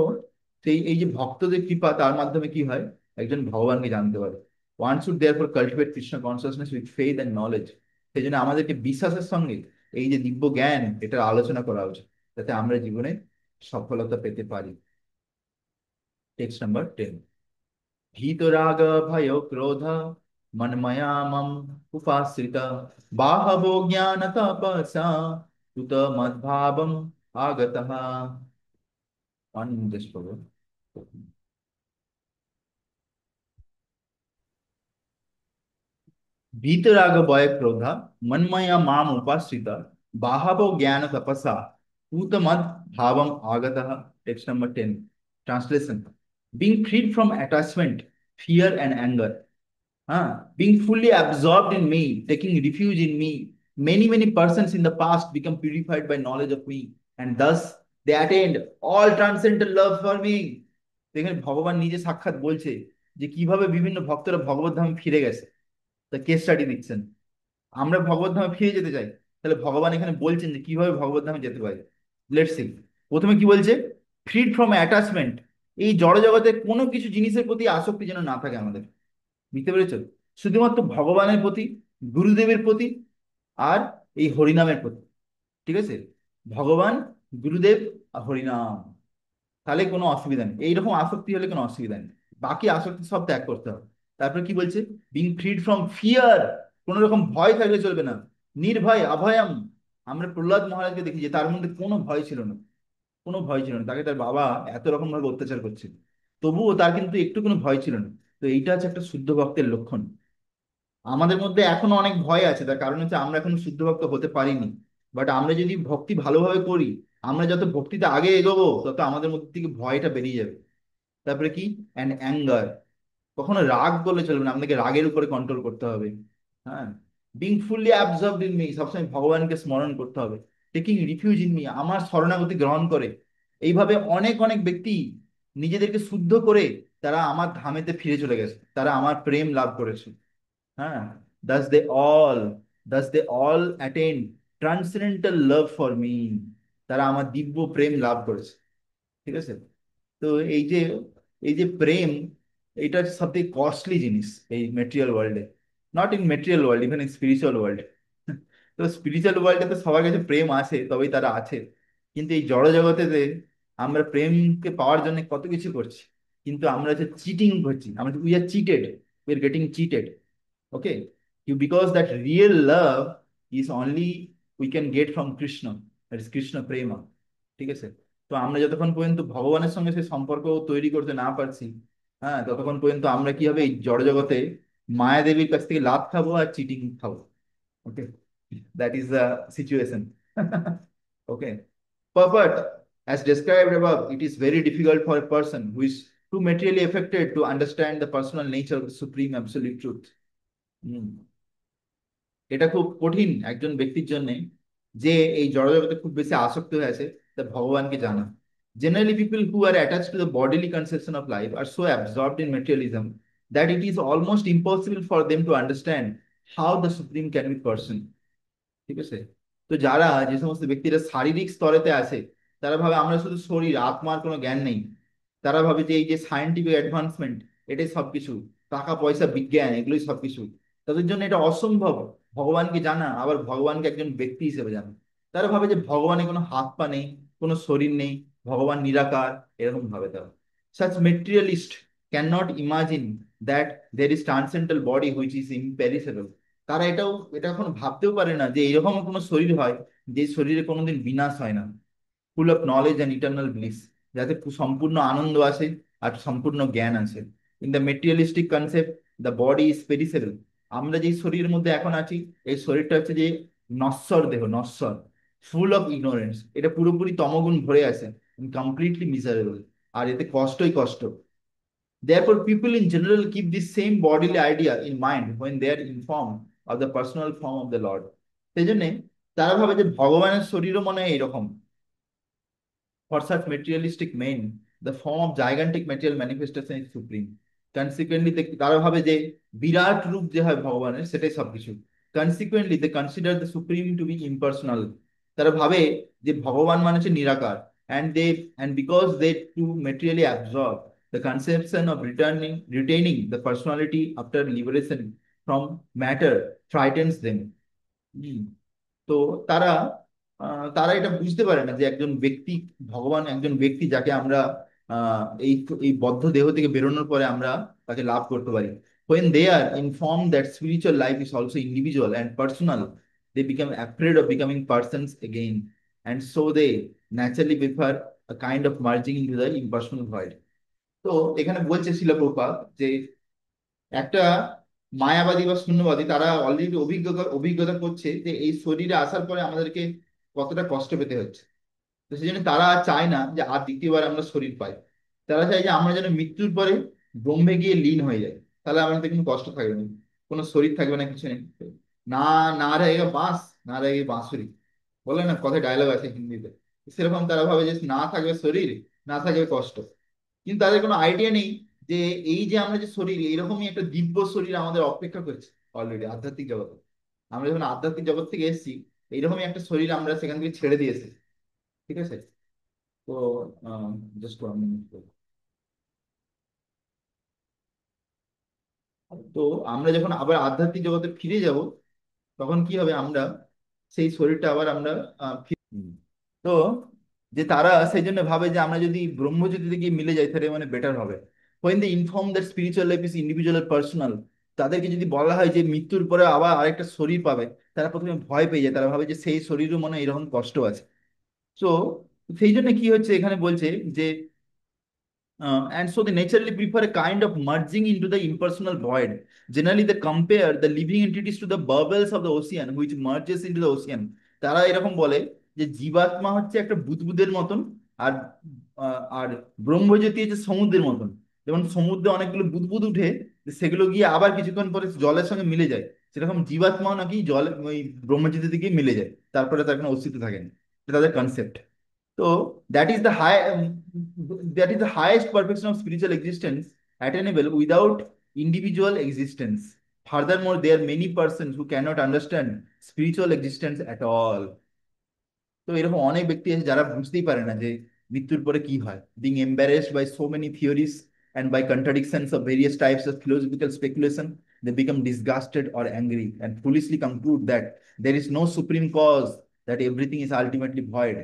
সেই এই যে ভক্তদের কৃপা, তার মাধ্যমে কি হয়, একজন ভগবানকে জানতে পারে। One should therefore cultivate Krishna consciousness with faith and knowledge. সেই জন্য আমাদেরকে বিশ্বাসের সঙ্গে এই যে দিব্য জ্ঞান, এটার আলোচনা করা উচিত, যাতে আমরা জীবনে সফলতা পেতে পারি। Text number 10। भीतराग भय क्रोध मन्मया मम उपाश्रित बाहवो ज्ञान तपसा उत मद्भावम आगतः। just forward. भीतराग भय क्रोध मन्मया माम उपाश्रित बाहवो ज्ञान तपसा उत मद भावम आगतः। Text number 10। Translation. Being freed from attachment, fear and anger, being fully absorbed in me, taking refuge in me. Many persons in the past become purified by knowledge of me, and thus they attained all transcendental love for me. দেখেন ভগবান নিজে সাক্ষাৎ বলছে যে কিভাবে বিভিন্ন ভক্তরা ভগবত ধামে ফিরে গেছে, তা কেস স্টাডি দিচ্ছেন। আমরা ভগবত ধামে ফিরে যেতে চাই, তাহলে ভগবান এখানে বলছেন যে কিভাবে ভগবত ধামে যেতে পারে। Let's see. প্রথমে কি বলছে, ফ্রিড ফ্রম অ্যাটাচমেন্ট। এই জড় জগতে কোনো কিছু জিনিসের প্রতি আসক্তি যেন না থাকে আমাদের। বুঝতে পেরেছো? শুধুমাত্র ভগবানের প্রতি, গুরুদেবের প্রতি, আর এই হরিনামের প্রতি। ঠিক আছে। ভগবান, গুরুদেব আর হরিনাম, তাহলে কোনো অসুবিধা নেই। এইরকম আসক্তি হলে কোনো অসুবিধা নেই, বাকি আসক্তি সব ত্যাগ করতে হবে। তারপরে কি বলছে, বিং ফ্রিড ফ্রম ফিয়ার। কোন রকম ভয় থাকলে চলবে না। নির্ভয় অভয়ম। আমরা প্রহ্লাদ মহারাজকে দেখি যে তার মধ্যে কোনো ভয় ছিল না, কোনো ভয় ছিল না। তাকে তার বাবা এত রকম ভাবে অত্যাচার করছিল, তবুও তার কিন্তু একটু কোনো ভয় ছিল না। তো এইটা হচ্ছে একটা শুদ্ধ ভক্তের লক্ষণ। আমাদের মধ্যে এখনো অনেক ভয় আছে, তার কারণ হচ্ছে আমরা এখনো শুদ্ধ ভক্ত হতে পারিনি। বাট আমরা যদি ভক্তি ভালোভাবে করি, আমরা যত ভক্তিতে আগে এগোবো, তত আমাদের মধ্যে থেকে ভয়টা বেরিয়ে যাবে। তারপরে কি, অ্যান্ড অ্যাঙ্গার। কখনো রাগ করলে চলবে না, আপনাকে রাগের উপরে কন্ট্রোল করতে হবে। হ্যাঁ। Being fully absorbed in me, সবসময় ভগবানকে স্মরণ করতে হবে। টেকিং রিফিউজ ইন মি, আমার শরণাগতি গ্রহণ করে। এইভাবে অনেক অনেক ব্যক্তি নিজেদেরকে শুদ্ধ করে তারা আমার ধামেতে ফিরে চলে গেছে, তারা আমার প্রেম লাভ করেছে। হ্যাঁ। thus they all thus they all attain transcendental love for me। তারা আমার দিব্য প্রেম লাভ করেছে। ঠিক আছে। তো এই যে, এই যে প্রেম, এটা হচ্ছে সবথেকে কস্টলি জিনিস এই মেটেরিয়াল ওয়ার্ল্ডে। Not in material world, even in spiritual world. তো স্পিরিচুয়াল ওয়ার্ল্ডে তো সবার কাছে প্রেম আছে, তবেই তারা আছে। কিন্তু এই জড় জগতেতে আমরা প্রেমকে পাওয়ার জন্য কত কিছু করছি, কিন্তু আমরা যে চিটিং করছি, আমরা we are cheated, we are getting cheated. Okay. you because that real love is only we can get from Krishna, that is Krishna prema। ঠিক আছে। তো আমরা যতক্ষণ পর্যন্ত ভগবানের সঙ্গে সেই সম্পর্ক তৈরি করতে না পারছি, হ্যাঁ, ততক্ষণ পর্যন্ত আমরা কি হবে, এই জড় জগতে মায়া দেবীর কাছ থেকে লাভ খাবো আর চিটিং খাবো। Okay. That is the situation. Okay. But as described above, it is very difficult for a person who is too materially affected to understand the personal nature of the supreme absolute truth। হুম। এটা খুব কঠিন একজন ব্যক্তির জন্য, যে এই জড়জগতে খুব বেশি আসক্ত হয়ে আছে, তা ভগবানকে জানা। Generally, people who are attached to the bodily conception of life are so absorbed in materialism that it is almost impossible for them to understand how the supreme can be person। ঠিক আছে। তো যারা, যে সমস্ত ব্যক্তিরা শারীরিক স্তরেতে আছে, তারা ভাবে আমরা শুধু শরীর, আত্মার কোনো জ্ঞান নেই। তারা ভাবে যে এই যে সায়েন্টিফিক অ্যাডভান্সমেন্ট, এটাই সবকিছু, টাকা পয়সা বিজ্ঞান এগুলোই সবকিছু। তাদের জন্য এটা অসম্ভব ভগবানকে জানা, আবার ভগবানকে একজন ব্যক্তি হিসেবে জানা। তারা ভাবে যে ভগবানের কোনো হাত পা নেই, কোনো শরীর নেই, ভগবান নিরাকার, এরকম ভাবে তারা। such materialist cannot imagine that there is transcendental body which is imperishable। তারা এটা এখন ভাবতেও পারে না যে এরকম কোনো শরীর হয়, যে শরীরে কোনোদিন বিনাশ হয় না। Full of knowledge and eternal bliss, যাতে সম্পূর্ণ আনন্দ আছে আর সম্পূর্ণ জ্ঞান আছে। In the materialistic concept the body is perishable. আমরা যে শরীরের মধ্যে এখন আছি, এই শরীরটা হচ্ছে যে নশ্বর দেহ, নশ্বর, ফুল অফ ইগনোরেন্স, এটা পুরোপুরি তমগুণ ভরে আছে, কমপ্লিটলি মিজারেবল, আর এতে কষ্টই কষ্ট। Therefore, people in general keep this same bodily idea in mind when they are informed of the personal form of the Lord. সেই জন্যে তারা ভাবে যে ভগবানের শরীরও মনে হয় এরকম। For such materialistic men, the form of gigantic material manifestation is supreme. Consequently, তারা ভাবে যে বিরাট রূপ যে হয় ভগবানের সেটাই সবকিছু। Consequently, they consider the supreme to be impersonal. তারা ভাবে যে ভগবান মানে হচ্ছে নিরাকার, and because they too materially absorb, the conception of retaining the personality after liberation from matter frightens them. হুম। তো তারা তারা এটা বুঝতে পারে না যে একজন ব্যক্তি, ভগবান একজন ব্যক্তি যাকে আমরা এই এই বদ্ধ দেহ থেকে বেরোনোর পরে আমরা তাকে লাভ করতে পারি। When they are informed that spiritual life is also individual and personal, they become afraid of becoming persons again, and so they naturally prefer a kind of merging into the impersonal void. তো এখানে বলছে শিলা প্রভুপাদ যে একটা মায়াবাদী বা শূন্যবাদী তারা already অভিজ্ঞতা অভিজ্ঞতা করছে যে এই শরীরে আসার পরে আমাদেরকে কতটা কষ্ট পেতে হচ্ছে। তো সেই জন্য তারা আর চায় না যে আর দ্বিতীয়বার আমরা শরীর পাই। তারা চায় যে আমরা যেন মৃত্যুর পরে ব্রহ্মে গিয়ে লীন হয়ে যাই, তাহলে আমাদের কোনো কষ্ট থাকবে না, কোনো শরীর থাকবে না, কিছু নেই। না, না रहेगा বাঁশ, না रहेगी বাঁশুরি, বলে না কথায় ডায়লগ আছে হিন্দিতে, সেরকম তারা ভাবে যে না থাকবে শরীর, না থাকবে কষ্ট। কিন্তু তাদের কোনো আইডিয়া নেই যে এই যে আমরা যে শরীর, এইরকমই একটা দিব্য শরীর আমাদের অপেক্ষা করছে অলরেডি আধ্যাত্মিক জগতে। আমরা যখন আধ্যাত্মিক জগৎ থেকে এসেছি, এইরকমই একটা শরীর আমরা সেখান থেকে ছেড়ে দিয়েছি। ঠিক আছে। তো জাস্ট ওয়ান মিনিট। তো আমরা যখন আবার আধ্যাত্মিক জগতে ফিরে যাব, তখন কি হবে, আমরা সেই শরীরটা আবার আমরা হুম। তো যে তারা সেই জন্য ভাবে যে আমরা যদি ব্রহ্মজ্যোতিতে গিয়ে মিলে যাই তাহলে মানে বেটার হবে। when they inform that spiritual life is individual and personal, তাদেরকে যদি বলা হয় যে মৃত্যুর পরে আবার আরেকটা শরীর পাবে, তারা প্রথমে ভয় পেয়ে যায়, তারা ভাবে যে সেই শরীরও মনে হয় এরকম কষ্ট আছে। তো সেই জন্য কি হচ্ছে এখানে বলছে যে and so they naturally prefer a kind of merging into the impersonal void. Generally, they compare the living entities to the bubbles of the ocean, which merges into the ocean. তারা এরকম বলে যে জীবাত্মা হচ্ছে একটা বুদবুদের মতন, আর আর ব্রহ্মজ্যোতি হচ্ছে সমুদ্রের মতন। যেমন সমুদ্রে অনেকগুলো বুদবুদ উঠে, সেগুলো গিয়ে আবার কিছুক্ষণ পরে জলের সঙ্গে মিলে যায়, সেরকম জীবাত্মাও নাকি জল ওই ব্রহ্মজ্যোতিতে গিয়ে মিলে যায়, তারপরে তার কোনো অস্তিত্ব থাকে না। এটা তাদের concept. So that is the highest perfection of spiritual existence attainable without individual existence. Furthermore, there are many persons who cannot understand spiritual existence at all. তো এরকম অনেক ব্যক্তি আছে যারা বুঝতেই পারে না যে মৃত্যুর পরে কি হয়। Being embarrassed by so many theories and by contradictions of various types of philosophical speculation, they become disgusted or angry and foolishly conclude that there is no supreme cause, that everything is ultimately void.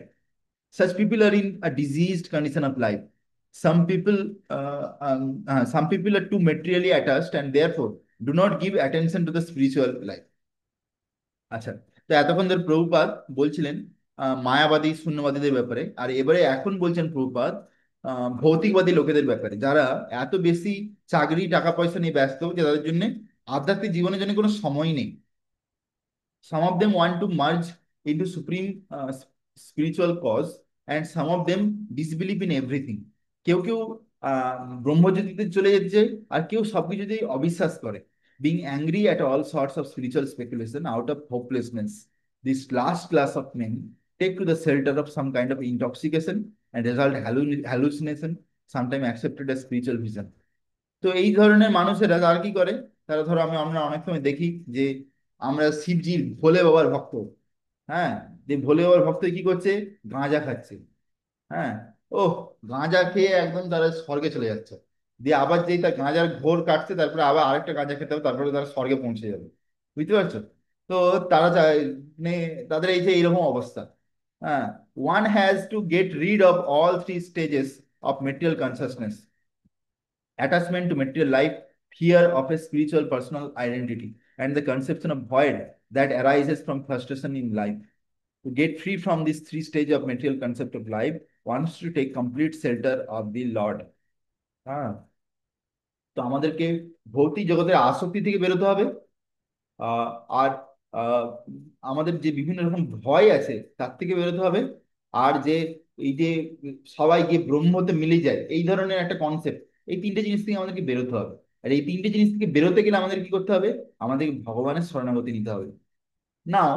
Such people are in a diseased condition of life. Some people are too materially attached and therefore do not give attention to the spiritual life. আচ্ছা, তো এতক্ষণ ধরে প্রভুপাদ বলছিলেন মায়াবাদী শূন্যবাদীদের ব্যাপারে, আর এবারে এখন বলছেন প্রভুপাদ ভৌতিকবাদী লোকেদের ব্যাপারে, যারা এত বেশি চাকরি টাকা পয়সা নিয়ে ব্যস্ত যে তাদের জন্য আধ্যাত্মিক জীবনের জন্য কোনো সময় নেই। Some of them want to merge into supreme spiritual cause, and some of them disbelieve in everything. কেউ কেউ ব্রহ্মজ্যোতিতে চলে যেতে, আর কেউ সবকিছুতেই অবিশ্বাস করে। Being angry at all sorts of spiritual speculation out of hopelessness, this last class of men take to the shelter of some kind of intoxication and result hallucination, sometimes accepted as spiritual vision. তো এই ধরনের মানুষেরা তারা কি করে, তারা ধরো আমরা অনেক সময় দেখি যে আমরা শিবজির ভোলে বাবার ভক্ত, হ্যাঁ, যে ভোলে বাবার ভক্ত কি করছে, গাঁজা খাচ্ছে, হ্যাঁ, ও গাঁজা খেয়ে একদম তারা স্বর্গে চলে যাচ্ছে। দিয়ে আবার যেই তার গাঁজার ঘোর কাটছে, তারপরে আবার আরেকটা গাঁজা খেতে হবে, তারপরে তারা স্বর্গে পৌঁছে যাবে। বুঝতে পারছো? তো তারা চায়, মানে তাদের এই যে এইরকম অবস্থা। হ্যাঁ, one has to get rid of all three stages of material consciousness: attachment to material life, fear of a spiritual personal identity, and the conception of void that arises from frustration in life. To get free from these three stages of material concept of life, one has to take complete shelter of the Lord. Ah. তো আমাদেরকে ভৌতিক জগতের আসক্তি থেকে বেরোতে হবে। আহ, আর আহ, আমাদের যে বিভিন্ন রকম ভয় আছে তার থেকে বেরোতে হবে। আর যে এই যে সবাই গিয়ে ব্রহ্মতে মিলে যায় এই ধরনের একটা কনসেপ্ট, এই তিনটে জিনিস থেকে আমাদেরকে বেরোতে হবে। আর এই তিনটে জিনিস থেকে বেরোতে গেলে আমাদের কি করতে হবে? আমাদের ভগবানের শরণাগতি নিতে হবে। নাও,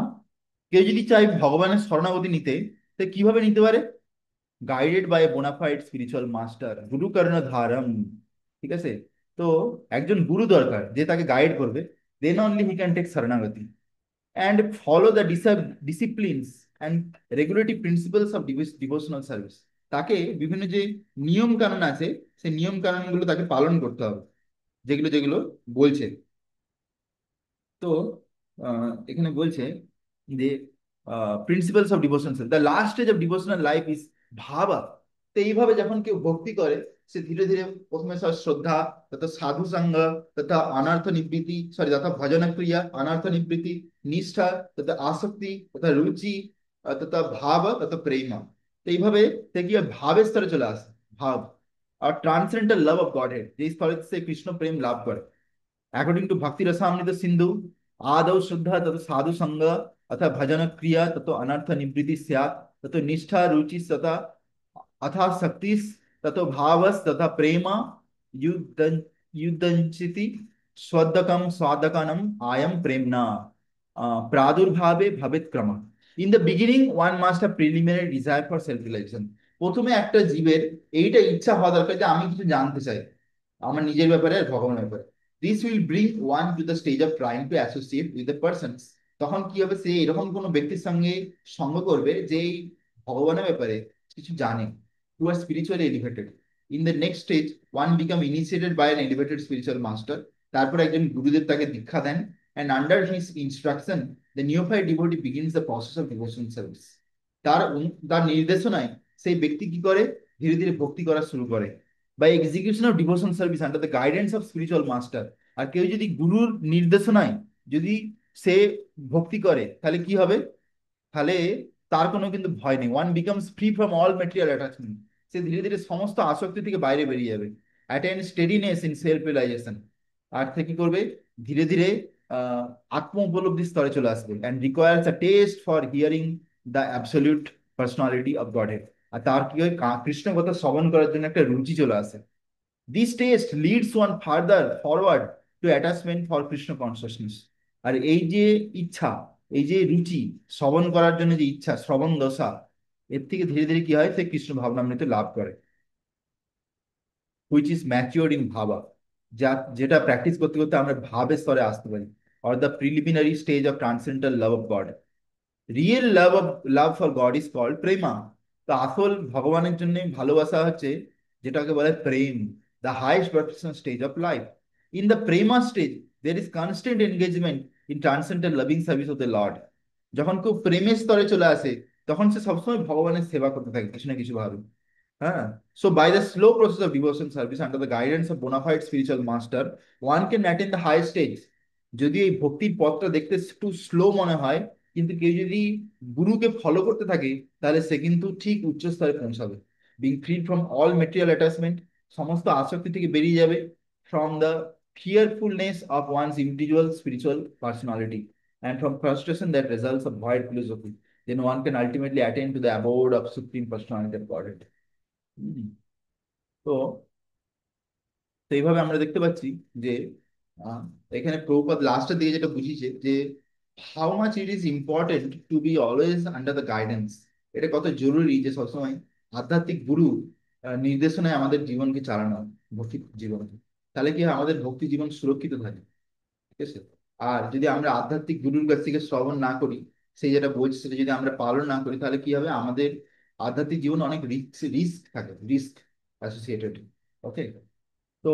কেউ যদি চায় ভগবানের শরণাগতি নিতে, সে কিভাবে নিতে পারে? Guided by bonafide spiritual master guru কর্ণধারম। ঠিক আছে? তো একজন গুরু দরকার যে তাকে গাইড করবে। Then only he can take শরণাগতি and follow the disciplines and regulative principles of devotional service। তাকে বিভিন্ন যে নিয়ম কানুন আছে, সেই নিয়ম কানুনগুলো তাকে পালন করতে হবে, যেগুলো যেগুলো বলছে। তো এখানে বলছে যে principles of devotion, the last stage of devotional life is ভাবা। তো এইভাবে যখন কেউ ভক্তি করে, সে ধীরে ধীরে প্রথমে সব শ্রদ্ধা, তথা সাধু সঙ্গ, তথা অনর্থ নিবৃত্তি, সরি তথা ভজন ক্রিয়া, অনর্থ নিবৃত্তি, নিষ্ঠা, তথা আসক্তি, তথা রুচি, তথা ভাব, তথা প্রেম। তো এইভাবে সে কি হয়? ভাবের স্তরে চলে আসে। ভাব আর transcendental love of Godhead, যে স্তরে সে কৃষ্ণ প্রেম লাভ করে। According to Bhakti Rasamrita Sindhu, आदौ शुद्ध ततो साधु संग अथ भजन क्रिया ततो अनर्थ निवृत्ति स्यात् ततो निष्ठा रुचि तथा अथा शक्ति ततो भावस तथा प्रेम युद्धं युद्धंचिति स्वदकम स्वादकनम आयम प्रेमना प्रादुर्भावे भवेत् क्रम। In the beginning one must have preliminary desire for self realization। প্রথমে একটা জীবের এইটা ইচ্ছা হওয়া দরকার যে আমি কিছু জানতে চাই আমার নিজের ব্যাপারে আর ভগবানের ব্যাপারে। This will bring one to the stage of trying to associate with the persons. তখন কি হবে? সে এরকম কোনো ব্যক্তির সঙ্গে সঙ্গ করবে যে এই ভগবানের ব্যাপারে কিছু জানে, who are spiritually elevated. In the next stage one become initiated by an elevated spiritual master। তারপর একজন গুরুদেব তাকে দীক্ষা দেন, and under his instruction the neophyte devotee begins the process of devotional service। তার নির্দেশনায় সেই ব্যক্তি কি করে? ধীরে ধীরে ভক্তি করা শুরু করে। By execution of devotion service under the guidance of spiritual master. আর কেউ যদি গুরুর নির্দেশনায় যদি সে ভক্তি করে, তাহলে কি হবে? তাহলে তার কোনো কিন্তু ভয় নেই। One becomes free from all material attachment. সে ধীরে ধীরে সমস্ত আসক্তি থেকে বাইরে বেরিয়ে যাবে। Attain steadiness in self realisation. আর সে কি করবে? ধীরে ধীরে আহ আত্ম উপলব্ধির স্তরে চলে আসবে। And requires a taste for hearing the absolute personality of Godhead. আর তার কি হয়? কৃষ্ণ কথা শ্রবণ করার জন্য একটা রুচি চলে আসে। This taste leads one further forward to attachment for Krishna consciousness. আর এই যে ইচ্ছা, এই যে রুচি, শ্রবণ করার জন্য যে ইচ্ছা, শ্রবণ দশা, এর থেকে ধীরে ধীরে কি হয়? সে কৃষ্ণ ভাবনামৃত লাভ করে, হুইচ ইজ ম্যাচিওর্ড ইন ভাবা। যেটা প্র্যাকটিস করতে করতে আমরা ভাবের স্তরে আসতে পারি, or the preliminary stage of transcendental love of God. Real love for God is called prema. তো আসল ভগবানের জন্য ভালোবাসা হচ্ছে যেটাকে বলে প্রেম, the highest perfection stage of life. In the prema stage there is constant engagement in transcendental loving service of the lord. যখন কেউ প্রেমের স্তরে চলে আসে, তখন সে সবসময় ভগবানের সেবা করতে থাকে কিছু না কিছু ভাবে। হ্যাঁ। So by the slow process of devotion service under the guidance of bona fide spiritual master, one can attain the high stage। যদি এই ভক্তির পথটা দেখতে একটু স্লো মনে হয়, কিন্তু কেউ যদি গুরুকে ফলো করতে থাকে, তাহলে সে কিন্তু ঠিক উচ্চ স্তরে পৌঁছাবে। Being free from all material attachment, সমস্ত আসক্তি থেকে বেরিয়ে যাবে। From the fearfulness of one's individual spiritual personality and from frustration that results of void philosophy, then one can ultimately attain to the abode of supreme personality of Godhead। হুম। তো তো এইভাবে আমরা দেখতে পাচ্ছি যে আহ, এখানে প্রভুপাদ লাস্টের দিকে যেটা বুঝিয়েছে যে how much it is important to B always under the guidance. এটা কত জরুরি যে সবসময় আধ্যাত্মিক গুরু নির্দেশনায় আমাদের জীবনকে চালানো, ভক্তি জীবন। তাহলে কি হয়? আমাদের ভক্তি জীবন সুরক্ষিত থাকে। ঠিক আছে? আর যদি আমরা আধ্যাত্মিক গুরুর কাছ থেকে শ্রবণ না করি, সেই যেটা বলছে সেটা যদি আমরা পালন না করি, তাহলে কি হবে? আমাদের আধ্যাত্মিক জীবন অনেক রিস্ক থাকে, রিস্ক অ্যাসোসিয়েটেড। ওকে। তো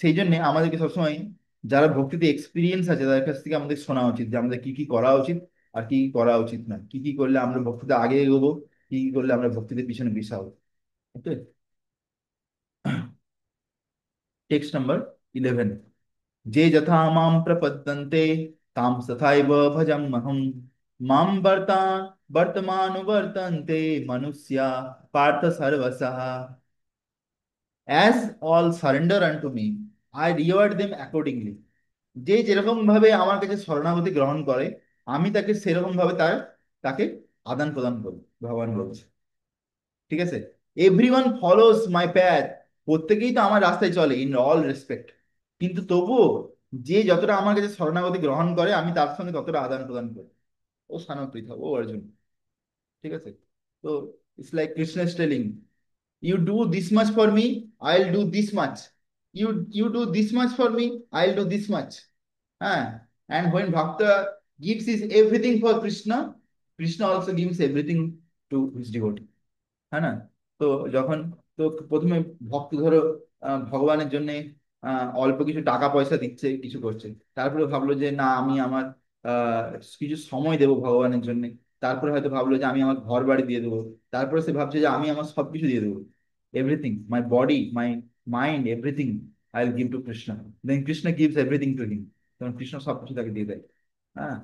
সেই জন্য আমাদেরকে সবসময় যারা ভক্তিতে এক্সপিরিয়েন্স আছে তাদের কাছ থেকে আমাদের শোনা উচিত যে আমাদের কি কি করা উচিত আর কি কি করা উচিত না, কি কি করলে আমরা ভক্তিতে আগে এগোবো, কি কি করলে আমরা ভক্তিতে পিছনে পিছাবো। ওকে। Text number 11। যে যথা মাম প্রপদ্যন্তে তাম তথৈব ভজাম্যহম মাম বর্তমানুবর্তন্তে মনুষ্য়া পার্থ সর্বসঃ। As all surrender unto me I reward them accordingly. যে যেরকম ভাবে আমার কাছে শরণাগতি গ্রহণ করে, আমি তাকে সেরকম ভাবে তাকে আদান প্রদান করি, ভগবান বলছে। ঠিক আছে? এভরিওয়ান ফলোস মাই প্যাথ, প্রত্যেকেই তো আমার রাস্তায় চলে ইন অল রেসপেক্ট, কিন্তু তবুও যে যতটা আমার কাছে শরণাগতি গ্রহণ করে আমি তার সঙ্গে ততটা আদান প্রদান করি। ও সানব পৃথা, ও অর্জুন। ঠিক আছে? তো it's like Krishna is telling, you do this much for me, I'll do this much. You do this much for me, I'll do this much. হ্যাঁ, and when Bhakta gives his everything for Krishna, Krishna also gives everything to his devotee। হ্যাঁ না? তো যখন, তো প্রথমে ভক্ত ধরো ভগবানের জন্য অল্প কিছু টাকা পয়সা দিচ্ছে, কিছু করছে, তারপরে ভাবলো যে না আমি আমার আহ কিছু সময় দেবো ভগবানের জন্য, তারপরে হয়তো ভাবলো যে আমি আমার ঘর বাড়ি দিয়ে দেবো, তারপরে সে ভাবছে যে আমি আমার সবকিছু দিয়ে দেবো, everything, my body, my mind, everything I will give to Krishna. Then Krishna gives everything to him, তখন কৃষ্ণ সবকিছু তাকে দিয়ে দেয়। হ্যাঁ,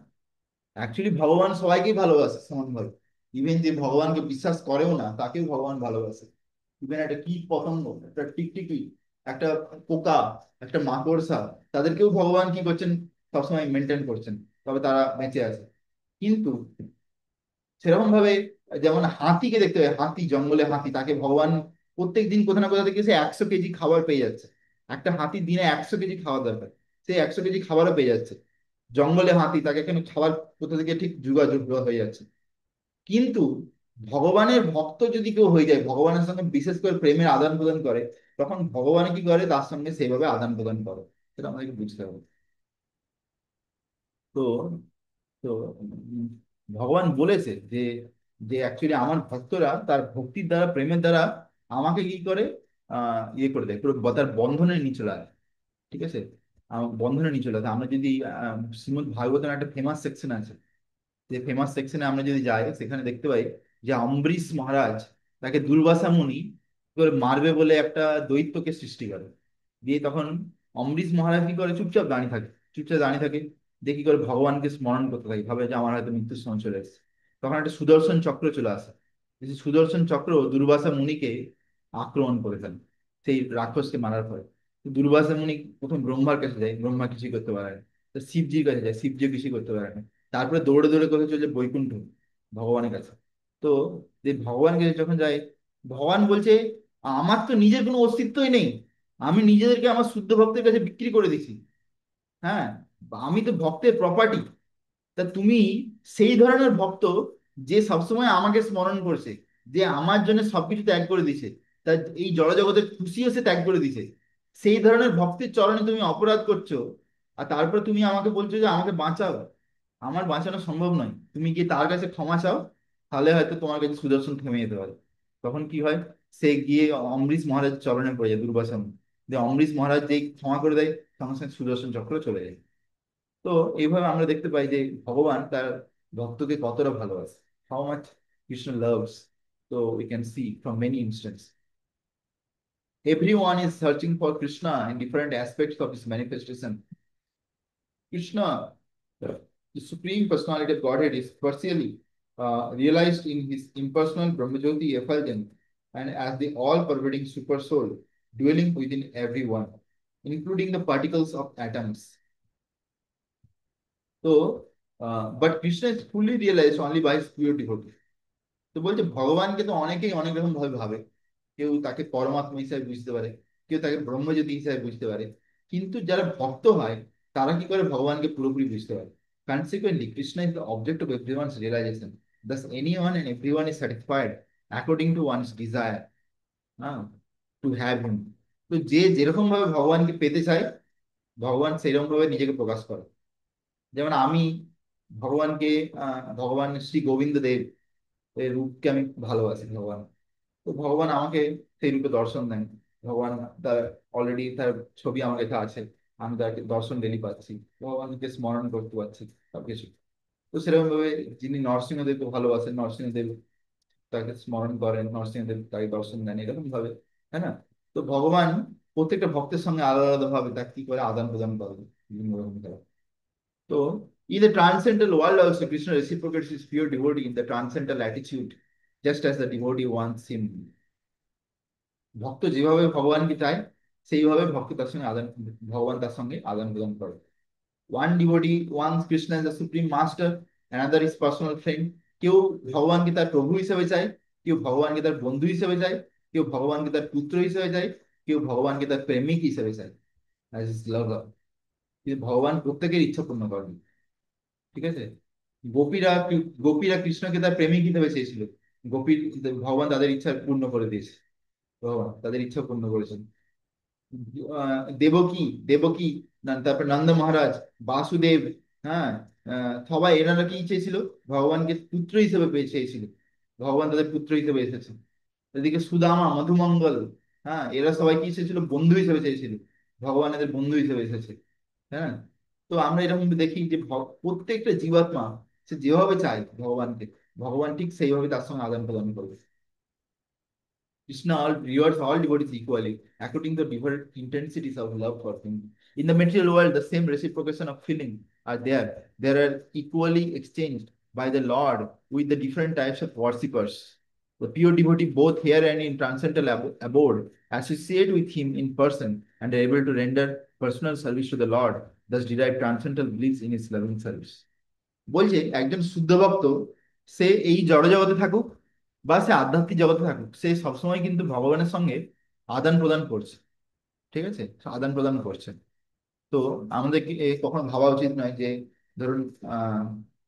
অ্যাকচুয়ালি ভগবান সবাইকেই ভালোবাসে সমানভাবে। ইভেন যে ভগবানকে বিশ্বাস করেও না তাকেও ভগবান ভালোবাসে। ইভেন একটা কীট পতঙ্গ, একটা টিকটিকি, একটা পোকা, একটা মাকড়সা, তাদেরকেও ভগবান কি করছেন, সবসময় মেনটেন করছেন, তবে তারা বেঁচে আছে। কিন্তু সেরকম ভাবে যেমন হাতিকে দেখতে হবে, হাতি, জঙ্গলে হাতি, তাকে ভগবান প্রত্যেক দিন কোথাও না কোথাও থেকে সে 100 কেজি খাবার পেয়ে যাচ্ছে। একটা হাতি দিনে 100 কেজি খাবার দরকার, সে 100 কেজি খাবারও পেয়ে যাচ্ছে। জঙ্গলে হাতি, তাকে এখানে খাবার কোথা থেকে ঠিক যোগাযোগ হয়ে যাচ্ছে। কিন্তু ভগবানের ভক্ত যদি কেউ হয়ে যায়, ভগবানের সঙ্গে বিশেষ করে প্রেমের আদান প্রদান করে, তখন ভগবান কি করে, তার সঙ্গে সেইভাবে আদান প্রদান করে। সেটা আমাদেরকে বুঝতে হবে। তো তো ভগবান বলেছে যে যে অ্যাকচুয়ালি আমার ভক্তরা তার ভক্তির দ্বারা, প্রেমের দ্বারা আমাকে কি করে, ইয়ে করে দেয়, পুরো তার বন্ধনে নিয়ে চলে আসে। ঠিক আছে? বন্ধনে নিয়ে চলে আসে। আমরা যদি শ্রীমদ্ ভাগবতের একটা ফেমাস সেকশন আছে, যে ফেমাস সেকশনে আমরা যদি যাই, সেখানে দেখতে পাই যে অম্বরীশ মহারাজ, তাকে দুর্বাসা মুনি কি করে মারবে বলে একটা দৈত্যকে সৃষ্টি করে। দিয়ে তখন অম্বরীশ মহারাজ কি করে, চুপচাপ দাঁড়িয়ে থাকে, চুপচাপ দাঁড়িয়ে থাকে, দেখি করে ভগবানকে স্মরণ করতে থাকে, ভাবে যে আমার হয়তো মৃত্যুর সময় চলে এসেছে। তখন একটা সুদর্শন চক্র চলে আসে, এই যে সুদর্শন চক্র দুর্বাসা মুনিকে আক্রমণ করে ফেলে সেই রাক্ষসকে মারার পরে। তো দুর্বাসা মুনি প্রথম ব্রহ্মার কাছে যায়, ব্রহ্মা কিছুই করতে পারে না। তো শিবজির কাছে যায়, শিবজি কিছুই করতে পারে না। তারপরে দৌড়ে দৌড়ে কোথায় চলে যায়, বৈকুণ্ঠ, ভগবানের কাছে। তো যে ভগবানকে যখন যায়, ভগবান বলছে আমার তো নিজের কোনো অস্তিত্বই নেই, আমি নিজেদেরকে আমার শুদ্ধ ভক্তের কাছে বিক্রি করে দিছি। হ্যাঁ, আমি তো ভক্তের প্রপার্টি। তা তুমি সেই ধরনের ভক্ত, যে সবসময় আমাকে স্মরণ করছে, যে আমার জন্য সবকিছু ত্যাগ করে দিছে, তা এই জড়জগতের খুশিও সে ত্যাগ করে দিছে, সেই ধরনের ভক্তের চরণে তুমি অপরাধ করছো, আর তারপর তুমি আমাকে বলছো যে আমাকে বাঁচাও। আমার বাঁচানো সম্ভব নয়, তুমি গিয়ে তার কাছে ক্ষমা চাও, তাহলে হয়তো তোমার কাছে সুদর্শন থেমে যেতে পারে। তখন কি হয়, সে গিয়ে অম্বরীশ মহারাজের চরণে পড়ে যায়, দুর্বাসা মুনি। যে অম্বরীশ মহারাজ যেই ক্ষমা করে দেয়, সঙ্গে সঙ্গে সুদর্শন চক্র চলে যায়। তো এইভাবে আমরা দেখতে পাই যে ভগবান তার ভক্তকে কতটা ভালোবাসে, হাউ মাচ কৃষ্ণ লাভস। তো we can see from many instance, everyone is searching for Krishna in different aspects of his manifestation. Krishna, the supreme personality of Godhead, is partially realized in his impersonal Brahmajyoti effulgence and as the all-pervading super soul dwelling within everyone, including the particles of atoms. So, but Krishna is fully realized only by his pure devotee. তো বলছে ভগবানকে তো অনেকেই অনেক রকম ভাবে ভাবে, কেউ তাকে পরমাত্মা হিসাবে বুঝতে পারে, কেউ তাকে ব্রহ্মজ্যোতি হিসাবে বুঝতে পারে, কিন্তু যারা ভক্ত হয় তারা কি করে ভগবানকে পুরোপুরি বুঝতে পারে। Consequently Krishna is the object of everyone's realization, thus anyone and everyone is satisfied according to one's desire, হ্যাঁ, টু হ্যাভ হিম। তো যে যেরকম ভাবে ভগবানকে পেতে চায়, ভগবান সেরকম ভাবে নিজেকে প্রকাশ করে। যেমন আমি ভগবানকে, ভগবান শ্রী গোবিন্দ দেব এই রূপকে আমি ভালোবাসি ভগবান। তো ভগবান আমাকে সেই রূপে দর্শন দেন। ভগবান তার অলরেডি তার ছবি আমার কাছে আছে, আমি তাকে দর্শন ডেলি পাচ্ছি, ভগবানকে স্মরণ করতে পারছি সবকিছু। তো সেরকম ভাবে যিনি নরসিংহদেবকে ভালোবাসেন, নরসিংহদেব তাকে স্মরণ করেন, নরসিংহদেব তাকে দর্শন দেন, এরকম ভাবে। তাই না? তো ভগবান প্রত্যেকটা ভক্তের সঙ্গে আলাদা আলাদা ভাবে তাকে কি করে আদান প্রদান করেন, বিভিন্ন রকম ভাবে। তো in the transcendental world also Krishna reciprocates his pure devotee in the transcendental attitude, just as the devotee wants him. ভক্ত যেভাবে ভগবানকে চায়, সেইভাবে ভক্ত তার সঙ্গে আদান, ভগবান তার সঙ্গে আদান প্রদান করে। One devotee once Krishna as the supreme master, another is personal friend. কেউ ভগবানকে তার প্রভু হিসেবে চায়, কেউ ভগবানকে তার বন্ধু হিসেবে চায়, কেউ ভগবানকে তার পুত্র হিসেবে চায়, কেউ ভগবানকে তার প্রেমিক হিসেবে চায়, অ্যাজ ইজ লাভার। কিন্তু ভগবান প্রত্যেকের ইচ্ছা পূর্ণ করেন, ঠিক আছে। গোপীরা গোপীরা কৃষ্ণকে তার প্রেমিক হিসেবে চেয়েছিল, গোপী, ভগবান তাদের ইচ্ছা পূর্ণ করে দিয়েছে, ভগবান তাদের ইচ্ছা পূর্ণ করেছেন। দেবকী, দেবকী, তারপর নন্দ মহারাজ, বাসুদেব, হ্যাঁ, সবাই এনারা কি চেয়েছিল, ভগবানকে পুত্র হিসেবে পেয়ে চেয়েছিল, ভগবান তাদের পুত্র হিসেবে এসেছে। এদিকে সুদামা, মধুমঙ্গল, হ্যাঁ, এরা সবাই কি চেয়েছিল, বন্ধু হিসেবে চেয়েছিল, ভগবান এদের বন্ধু হিসেবে এসেছে। হ্যাঁ। তো আমরা এরকম দেখি যে প্রত্যেকটা জীবাত্মা সে যেভাবে চায় ভগবানকে, ভগবান ঠিক সেইভাবে তার সঙ্গে আদান প্রদান করবে। Krishna all rewards all devotees equally, according to different intensities of love for him. In the material world, the same reciprocation of feeling are there. They are equally exchanged by the Lord with the different types of worshippers. The pure devotee, both here and in transcendental abode, associate with him in person and are able to render personal service to the Lord, thus derive transcendental bliss in his loving service. বলছে একজন শুদ্ধ ভক্ত, সে এই জড়জগতে থাকুক বা সে আধ্যাত্মিক জগতে থাকুক, সে সবসময় কিন্তু ভগবানের সঙ্গে আদান প্রদান করছে, ঠিক আছে, আদান প্রদান করছে। তো আমাদের কখনো ভাবা উচিত নয় যে ধরুন আহ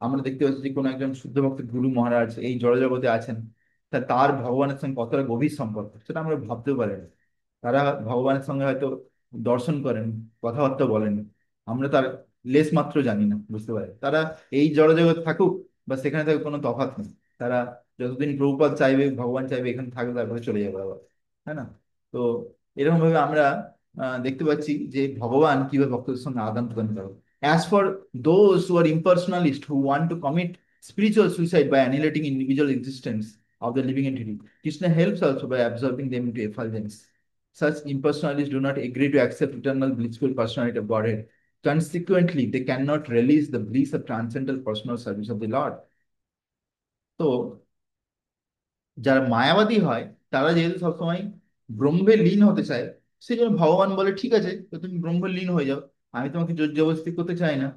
আমরা দেখতে পাচ্ছি যে কোনো একজন শুদ্ধ ভক্ত গুরু মহারাজ এই জড়জগতে আছেন, তা তার ভগবানের সঙ্গে কতটা গভীর সম্পর্ক সেটা আমরা ভাবতেও পারি না। তারা ভগবানের সঙ্গে হয়তো দর্শন করেন, কথাবার্তা বলেন, আমরা তার লেশ মাত্র জানি না, বুঝতে পারি। তারা এই জড়জগৎ থাকুক বা সেখানে থাকুক কোনো তফাৎ নেই, তারা যতদিন প্রভুপাদ চাইবে, ভগবান চাইবে এখানে থাকবে, তারপরে চলে যাবে আবার, তাই না? তো এরকম ভাবে আমরা দেখতে পাচ্ছি যে ভগবান কিভাবে ভক্তদের সঙ্গে আদান প্রদান করে। As for those who are impersonalists who want to commit spiritual suicide by annihilating individual existence of the living entity, Krishna helps also by absorbing them into effulgence. Such impersonalists do not agree to accept eternal blissful personality of Godhead. Consequently, they cannot release the bliss of transcendental personal service of the Lord. তো যারা মায়াবাদী হয়, তারা যেহেতু সবসময় ব্রহ্মে লীন হতে চায়, সেই জন্য ভগবান বলে ঠিক আছে, তো তুমি ব্রহ্মে লীন হয়ে যাও, আমি তোমাকে জোর জবরদস্তি করতে চাই না।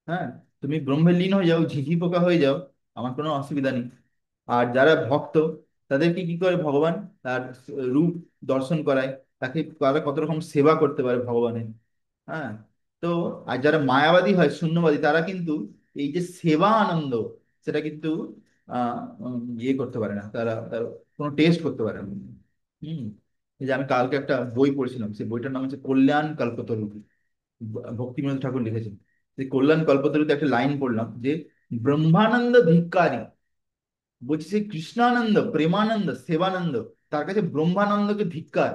হ্যাঁ, তুমি ব্রহ্মে লীন হয়ে যাও, ঝিঝি পোকা হয়ে যাও, আমার কোনো অসুবিধা নেই। আর যারা ভক্ত, তাদেরকে কি করে ভগবান তার রূপ দর্শন করায়, তাকে তারা কত রকম সেবা করতে পারে ভগবানের। হ্যাঁ। তো আর যারা মায়াবাদী হয়, শূন্যবাদী, তারা কিন্তু এই যে সেবা আনন্দ, সেটা কিন্তু ইয়ে করতে পারে না, তারা তার কোনো টেস্ট করতে পারে না। হম। এই যে আমি কালকে একটা বই পড়ছিলাম, সেই বইটার নাম হচ্ছে কল্যাণ কল্পতরু, ভক্তিবিনোদ ঠাকুর লিখেছেন। সেই কল্যাণ কল্পতরুতে একটা লাইন পড়লাম যে ব্রহ্মানন্দ ধিক্কারী, বলছি সেই কৃষ্ণানন্দ, প্রেমানন্দ, সেবানন্দ, তার কাছে ব্রহ্মানন্দকে ধিক্কার।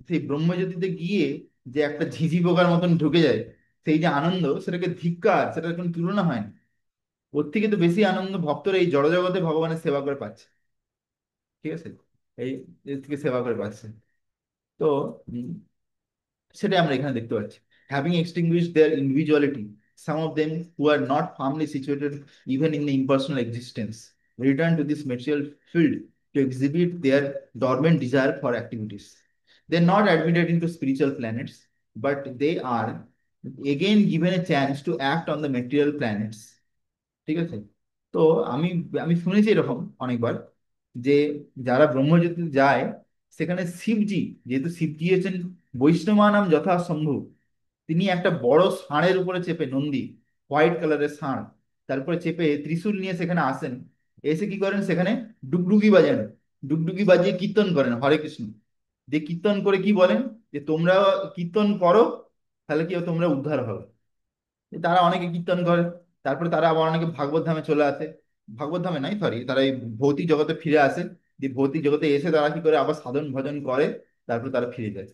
সেই ব্রহ্মজ্যোতিতে গিয়ে যে একটা ঝিঝি পোকার মতন ঢুকে যায়, সেই যে আনন্দ, সেটাকে ধিক্কার, সেটার কোনো তুলনা হয় না। ওর থেকে তো বেশি আনন্দ ভক্তরা এই জড়জগতে ভগবানের সেবা করে পাচ্ছে, ঠিক আছে, এই এর থেকে সেবা করে পাচ্ছে। তো সেটাই আমরা এখানে দেখতে পাচ্ছি। Having extinguished their individuality, some of them who are not firmly situated even in the impersonal existence return to this material field to exhibit their dormant desire for activities. They are not admitted into spiritual planets, but they are again given a chance to act on the material planets. ঠিক আছে। তো আমি আমি শুনেছি এরকম অনেকবার যে যারা ব্রহ্মজ্যোতিতে যায়, সেখানে শিবজি, যেহেতু শিবজি হচ্ছেন বৈষ্ণবানাম যথা শম্ভু, তিনি একটা বড় ষাঁড়ের উপরে চেপে, নন্দী, হোয়াইট কালারের ষাঁড়, তারপরে চেপে ত্রিশূল নিয়ে সেখানে আসেন। এসে কি করেন, সেখানে ডুগডুগি বাজান, ডুগডুগি বাজিয়ে কীর্তন করেন হরে কৃষ্ণ। যে কীর্তন করে কি বলেন, যে তোমরা কীর্তন করো, তাহলে কি হবে, তোমরা উদ্ধার হবে। তারা অনেকে কীর্তন করে, তারপরে তারা আবার অনেকে ভাগবত ধামে চলে আসে, ভাগবত ধামে নাই সরি, তারা এই ভৌতিক জগতে ফিরে আসে। যে ভৌতিক জগতে এসে তারা কি করে, আবার সাধন ভজন করে, তারপর তারা ফিরে যায়,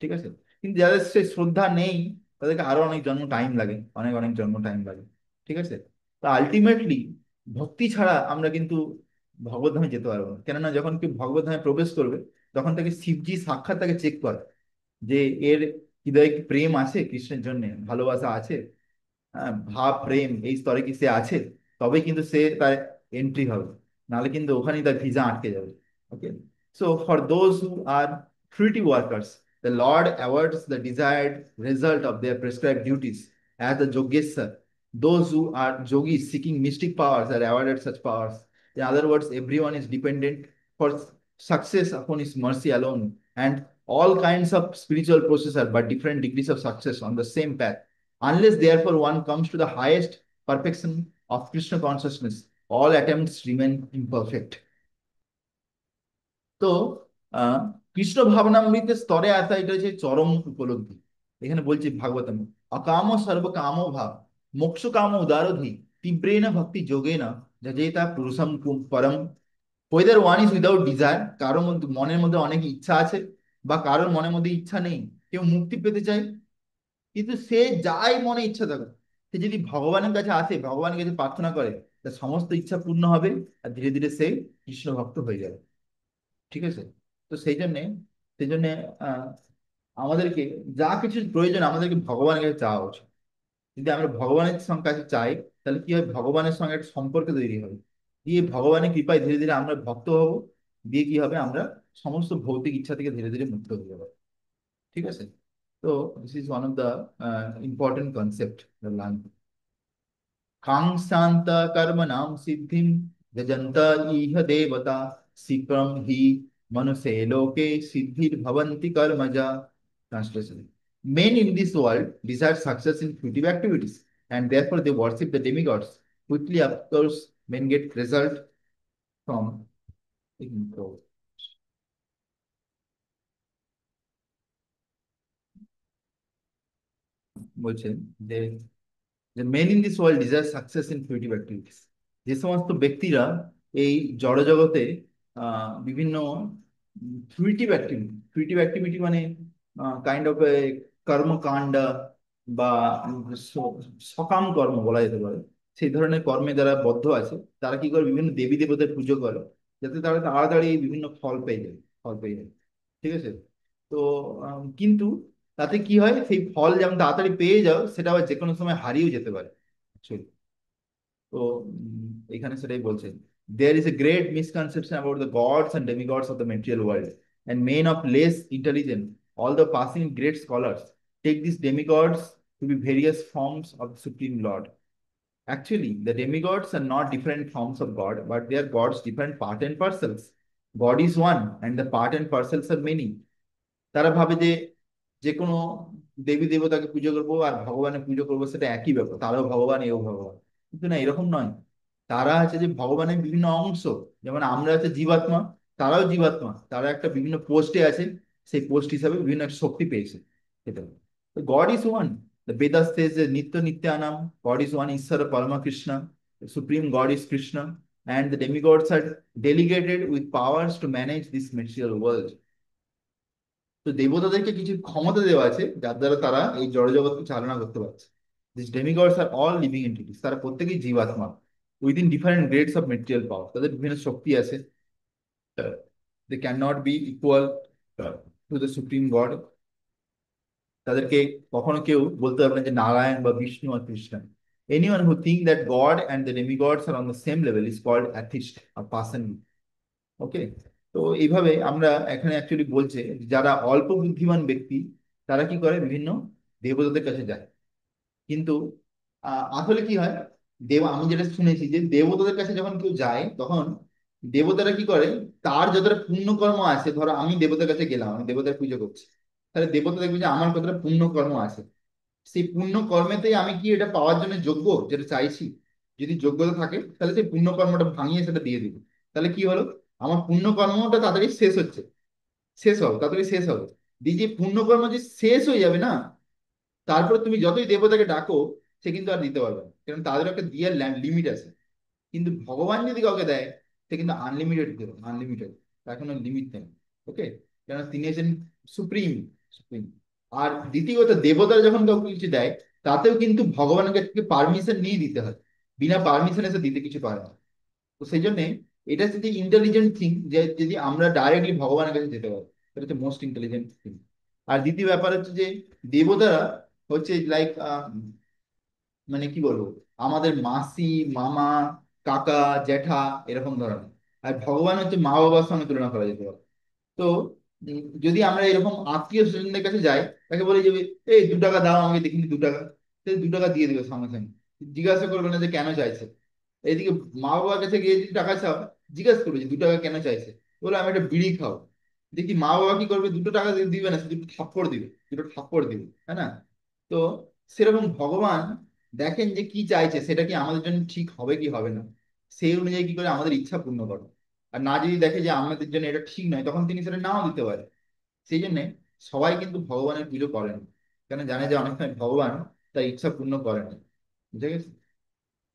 ঠিক আছে। কিন্তু যাদের সে শ্রদ্ধা নেই, তাদেরকে আরো অনেক জন্ম টাইম লাগে, অনেক অনেক জন্ম টাইম লাগে, ঠিক আছে। তো আলটিমেটলি ভক্তি ছাড়া আমরা কিন্তু ভগবত ধামে যেতে পারবো না। কেননা যখন কেউ ভগবত ধামে প্রবেশ করবে, তখন তাকে শিবজি সাক্ষাৎ তাকে চেক করে যে এর হৃদয়ে কি প্রেম আছে, কৃষ্ণের জন্য ভালোবাসা আছে, হ্যাঁ, ভাব প্রেম এই স্তরে কি সে আছে, তবে কিন্তু সে তার এন্ট্রি হবে, নাহলে কিন্তু ওখানেই তার ভিসা আটকে যাবে। Okay. So for those who are fruity workers, The Lord awards the desired result of their prescribed duties as the Yogeshwar. Those who are yogis seeking mystic powers are awarded such powers. In other words, everyone is dependent for success upon His mercy alone, and all kinds of spiritual processes are but different degrees of success on the same path. Unless, therefore, one comes to the highest perfection of Krishna consciousness, all attempts remain imperfect. তো আহ কৃষ্ণ ভাবনামৃতের স্তরে আসা এটা হচ্ছে চরম উপলব্ধি। এখানে বলছি ভাগবতম, অকাম সর্ব কাম ভাব মোক্ষ কাম উদারধি তীব্রেণ ভক্তি যোগেন যজেতা পুরুষম পরম। Weather one is without desire, কারোর মধ্যে মনের মধ্যে অনেক ইচ্ছা আছে বা কারোর মনের মধ্যে ইচ্ছা নেই, কেউ মুক্তি পেতে চায়, কিন্তু সে যাই মনে ইচ্ছা থাকে, সে যদি ভগবানের কাছে আসে, ভগবানের কাছে প্রার্থনা করে, তার সমস্ত ইচ্ছা পূর্ণ হবে, আর ধীরে ধীরে সে কৃষ্ণ ভক্ত হয়ে যাবে। ঠিক আছে? তো সেই জন্যে আহ আমাদেরকে যা কিছু প্রয়োজন আমাদেরকে ভগবানের কাছে চাওয়া উচিত। যদি আমরা ভগবানের কাছে চাই, তাহলে কি হয়, ভগবানের সঙ্গে একটা সম্পর্ক তৈরি হবে, দিয়ে ভগবানের কৃপায় ধীরে ধীরে আমরা ভক্ত হব, দিয়ে কি হবে, আমরা সমস্ত ভৌতিক ইচ্ছা থেকে ধীরে ধীরে মুক্ত হয়ে যাবো। ঠিক আছে? তো this is one of the important concept learn. कांक्षान्त कर्मणां सिद्धिं यजन्त इह देवता शीघ्रं हि मनुष्ये लोके सिद्धिर्भवन्ति कर्मजा। Translation: Men in this world desire success in fruitive activities, and therefore they worship the demigods. Quickly, of course, men get result from ignorance. বলছেন যে যে men in this world desire success in creative activities. যে সমস্ত ব্যক্তিরা এই জড়জগতে বিভিন্ন creative activity মানে kind of এ কর্মকাণ্ড বা সকাম কর্ম বলা যেতে পারে, সেই ধরনের কর্মে যারা বদ্ধ আছে, তারা কি করে, বিভিন্ন দেবী দেবতার পুজো করে, যাতে তারা তাড়াতাড়ি বিভিন্ন ফল পেয়ে যায়। ঠিক আছে? তো কিন্তু তাতে কি হয়, সেই ফল যেমন তাড়াতাড়ি পেয়ে যাও, সেটা আবার যে কোনো সময় হারিয়েও যেতে পারে actually। তো এখানে সেটাই বলছে, there is a great misconception about the gods and demigods of the material world, and men of less intelligence, although passing great scholars, take these demigods to be various forms of the supreme lord. Actually, the demigods are not different forms of god, but they are gods different part and parcels. God is one and the part and parcels are many. তারা ভাবে যে যে কোনো দেবী দেবতাকে পুজো করবো আর ভগবানের পুজো করবো, সেটা একই ব্যাপার, তারাও ভগবান এও ভগবান। কিন্তু না, এরকম নয়। তারা হচ্ছে যে ভগবানের বিভিন্ন অংশ। যেমন আমরা হচ্ছে জীবাত্মা, তারাও জীবাত্মা, তারা একটা বিভিন্ন পোস্টে আছে, সেই পোস্ট হিসাবে বিভিন্ন একটা শক্তি পেয়েছে। সেটা God is one. The Vedas says যে নিত্য নিত্যানাম, গড ইজ ওয়ান, ঈশ্বর পরমা Krishna, supreme God is Krishna, and the demigods are delegated with powers to manage this material world. তো দেবতাদেরকে কিছু ক্ষমতা দেওয়া আছে, যার দ্বারা তারা এই জড়জগৎকে চালনা করতে পারছে। This demigods are all living entities, তারা প্রত্যেকেই জীবাত্মা within different grades of material power. তাদের বিভিন্ন শক্তি আছে, they can not be equal to the supreme God. তাদেরকে কখনো কেউ বলতে পারবে না যে নারায়ণ বা বিষ্ণু আর Krishna. Anyone who think that God and the demigods are on the same level is called atheist or person. Okay? তো এইভাবে আমরা এখানে অ্যাকচুয়ালি বলছে যে যারা অল্প বুদ্ধিমান ব্যক্তি, তারা কি করে, বিভিন্ন দেবতাদের কাছে যায়। কিন্তু আসলে কি হয়, আমি যেটা শুনেছি যে দেবতাদের কাছে যখন কেউ যায়, তখন দেবতারা কি করে, তার যতটা পুণ্যকর্ম আছে, ধরো আমি দেবতার কাছে গেলাম, আমি দেবতার পুজো করছি, তাহলে দেবতা দেখবে যে আমার কতটা পুণ্যকর্ম আছে, সেই পুণ্য কর্মেতেই আমি কি এটা পাওয়ার জন্য যোগ্য, যেটা চাইছি। যদি যোগ্যতা থাকে, তাহলে সেই পুণ্য কর্মটা ভাঙিয়ে সেটা দিয়ে দিবে। তাহলে কি হলো, আমার পুণ্য কর্মটা তাড়াতাড়ি শেষ হচ্ছে, শেষ হবে, তাড়াতাড়ি শেষ হবে। দিয়ে যে পুণ্য কর্ম যে শেষ হয়ে যাবে না, তারপরে তুমি যতই দেবতাকে ডাকো, সে কিন্তু আর দিতে পারবে না, কারণ তাদের একটা দিয়ার লিমিট আছে। কিন্তু ভগবান যদি কাউকে দেয়, সে কিন্তু আনলিমিটেড দেবে, আনলিমিটেড, তার কোনো লিমিট নেই। ওকে? কেন, তিনি হচ্ছেন সুপ্রিম, সুপ্রিম। আর দ্বিতীয়ত, দেবতারা যখন কাউকে কিছু দেয়, তাতেও কিন্তু ভগবানের কাছ থেকে পারমিশন নিয়ে দিতে হয়, বিনা পারমিশনে সে দিতে কিছু পারে না। তো সেই জন্যে এটা হচ্ছে ইন্টেলিজেন্ট থিং, যে যদি আমরা ডাইরেক্টলি ভগবানের কাছে যেতে পারি, এটা হচ্ছে মোস্ট ইন্টেলিজেন্ট থিং। আর দ্বিতীয় ব্যাপার হচ্ছে যে দেবতারা হচ্ছে লাইক, মানে কি বলবো, আমাদের মাসি, মামা, কাকা, জ্যাঠা, এরকম ধরনের। আর ভগবান হচ্ছে মা বাবার সঙ্গে তুলনা করা যেতে পারে। তো যদি আমরা এরকম আত্মীয় স্বজনদের কাছে যাই, তাকে বলে যে এই 2 টাকা দাও আমাকে, দেখিনি 2 টাকা, সে 2 টাকা দিয়ে দেবে সঙ্গে সঙ্গে, জিজ্ঞাসা করবে না যে কেন চাইছে। এইদিকে মা বাবার কাছে গিয়ে যদি টাকা চাও, জিজ্ঞাসা করবে যে 2 টাকা কেন চাইছে, বলে আমি একটা বিড়ি খাও। দেখি মা বাবা কি করবে, 2 টাকা দিবে না, সে দুটো থাপ্পড় দিবে, 2টা থাপ্পড় দিবে, হ্যাঁ না? তো সেরকম ভগবান দেখেন যে কি চাইছে, সেটা কি আমাদের জন্য ঠিক হবে কি হবে না, সেই অনুযায়ী কি করে আমাদের ইচ্ছা পূর্ণ করে। আর না যদি দেখে যে আমাদের জন্য এটা ঠিক নয়, তখন তিনি সেটা নাও দিতে পারে। সেই জন্যে সবাই কিন্তু ভগবানের পুজো করেন, কেন জানে যে অনেক সময় ভগবান তার ইচ্ছা পূর্ণ করেন। বুঝে গেছে?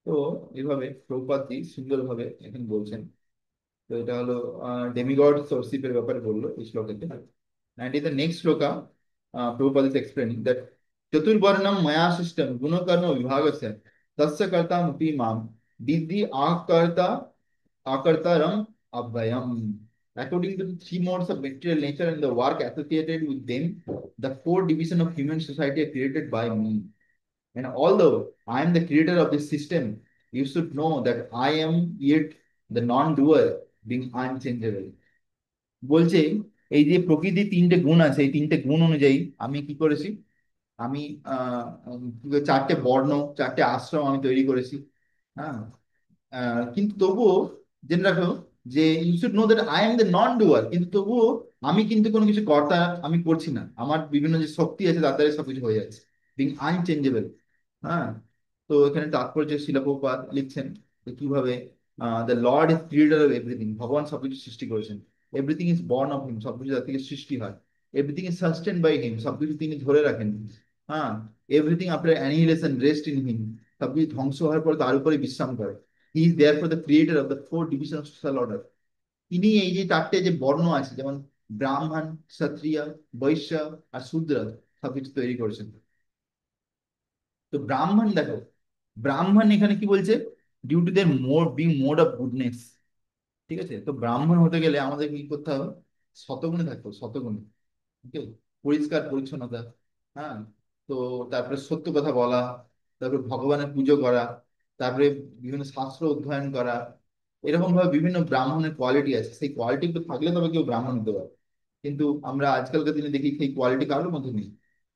তো এইভাবে প্রভুপাদজি সুন্দরভাবে এখন বলছেন। তো এটা হলো ডেমিগড সোর্সিপের ব্যাপারে বললো এই শ্লোকেতে। And in the next shloka, Prabhupada is explaining that Chaturvarnam Maya system Gunakarma Vibhagasya Tasya Karta Mupi Mam Didhi Akartaram Abhayam. According to the three modes of material nature and the work associated with them, the four divisions of human society are created by me. And although I am the creator of this system, you should know that I am yet the non-doer, being unchangeable. বলছে এই যে প্রকৃতির 3টে গুণ আছে, এই 3টে গুণ অনুযায়ী আমি কি করেছি, আমি কি বলে, 4টে বর্ণ, 4টে আশ্রম আমি তৈরি করেছি। হ্যাঁ, কিন্তু তবুও জেনে রাখো যে you should know that I am the non doer, কিন্তু তবুও আমি কিন্তু কোনো কিছু কর্তা আমি করছি না, আমার বিভিন্ন যে শক্তি আছে তার দ্বারা সবকিছু হয়ে যাচ্ছে, বিং আনচেঞ্জেবল। হ্যাঁ, তো এখানে তাৎপর্য শিল প্রভুপাদ লিখছেন যে কিভাবে the lord is creator of everything, ভগবান সবকিছু সৃষ্টি করেছেন। Everything is born of him, সবকিছু তার থেকে সৃষ্টি হয়। Everything is sustain by him, সবকিছু তিনি ধরে রাখেন। হ্যাঁ, everything after annihilation rest in him, সবকিছু ধ্বংস হওয়ার পর তার উপরে বিশ্রাম করে। He is there for the creator of the four division of social order. তিনি এই যে 4টে যে বর্ণ আছে, যেমন ব্রাহ্মণ, ক্ষত্রিয়, বৈশ্য আর শূদ্র, সবকিছু তৈরি করেছেন। তো ব্রাহ্মণ দেখো, ব্রাহ্মণ এখানে কি বলছে, due to their mode being mode of goodness. ঠিক আছে, তো ব্রাহ্মণ হতে গেলে আমাদের কি করতে হবে, শতগুণে থাকতে হবে, শতগুণে। ঠিক আছে, পরিষ্কার পরিচ্ছন্নতা। হ্যাঁ, তো তারপরে সত্য কথা বলা, তারপরে ভগবানের পুজো করা, তারপরে বিভিন্ন শাস্ত্র অধ্যয়ন করা। এরকম ভাবে বিভিন্ন ব্রাহ্মণের কোয়ালিটি আছে, সেই কোয়ালিটি তো থাকলে তবে কেউ ব্রাহ্মণ হতে পারে। কিন্তু আমরা আজকালকার দিনে দেখি সেই কোয়ালিটি কারোর মধ্যে নেই।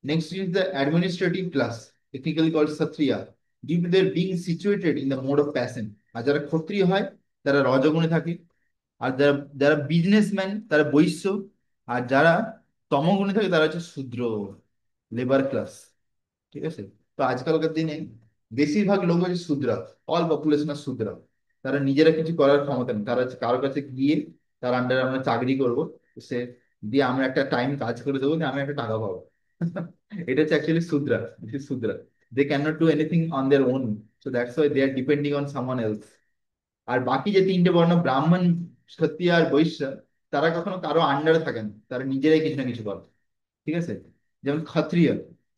Next is the administrative class, technically called kshatriya, due to their being situated in the mode of passion. আর যারা ক্ষত্রিয় হয় তারা রজগুণে থাকে, আর যারা যারা বিজনেসম্যান তারা বৈশ্য, আর যারা তমগুণে থাকে তারা হচ্ছে শূদ্র, লেবার ক্লাস। ঠিক আছে, তো আজকালকার দিনে বেশিরভাগ লোক হচ্ছে শূদ্রা, অল পপুলেশন আর শূদ্রা। তারা নিজেরা কিছু করার ক্ষমতা নেই, তারা হচ্ছে কারোর কাছে গিয়ে তার আন্ডারে আমরা চাকরি করবো, সে দিয়ে আমরা একটা টাইম কাজ করে দেবো, দিয়ে আমি একটা টাকা পাবো। এটা হচ্ছে actually shudra, this is shudra. They can not do anything on their own, so that's why they are depending on someone else. আর বাকি যে 3টে বর্ণ ব্রাহ্মণ, ক্ষত্রিয় আর বৈশ্য, তারা কখনো কারো আন্ডারে থাকে না, তারা নিজেরাই কিছু না কিছু করে। ঠিক আছে, যেমন ক্ষত্রিয়,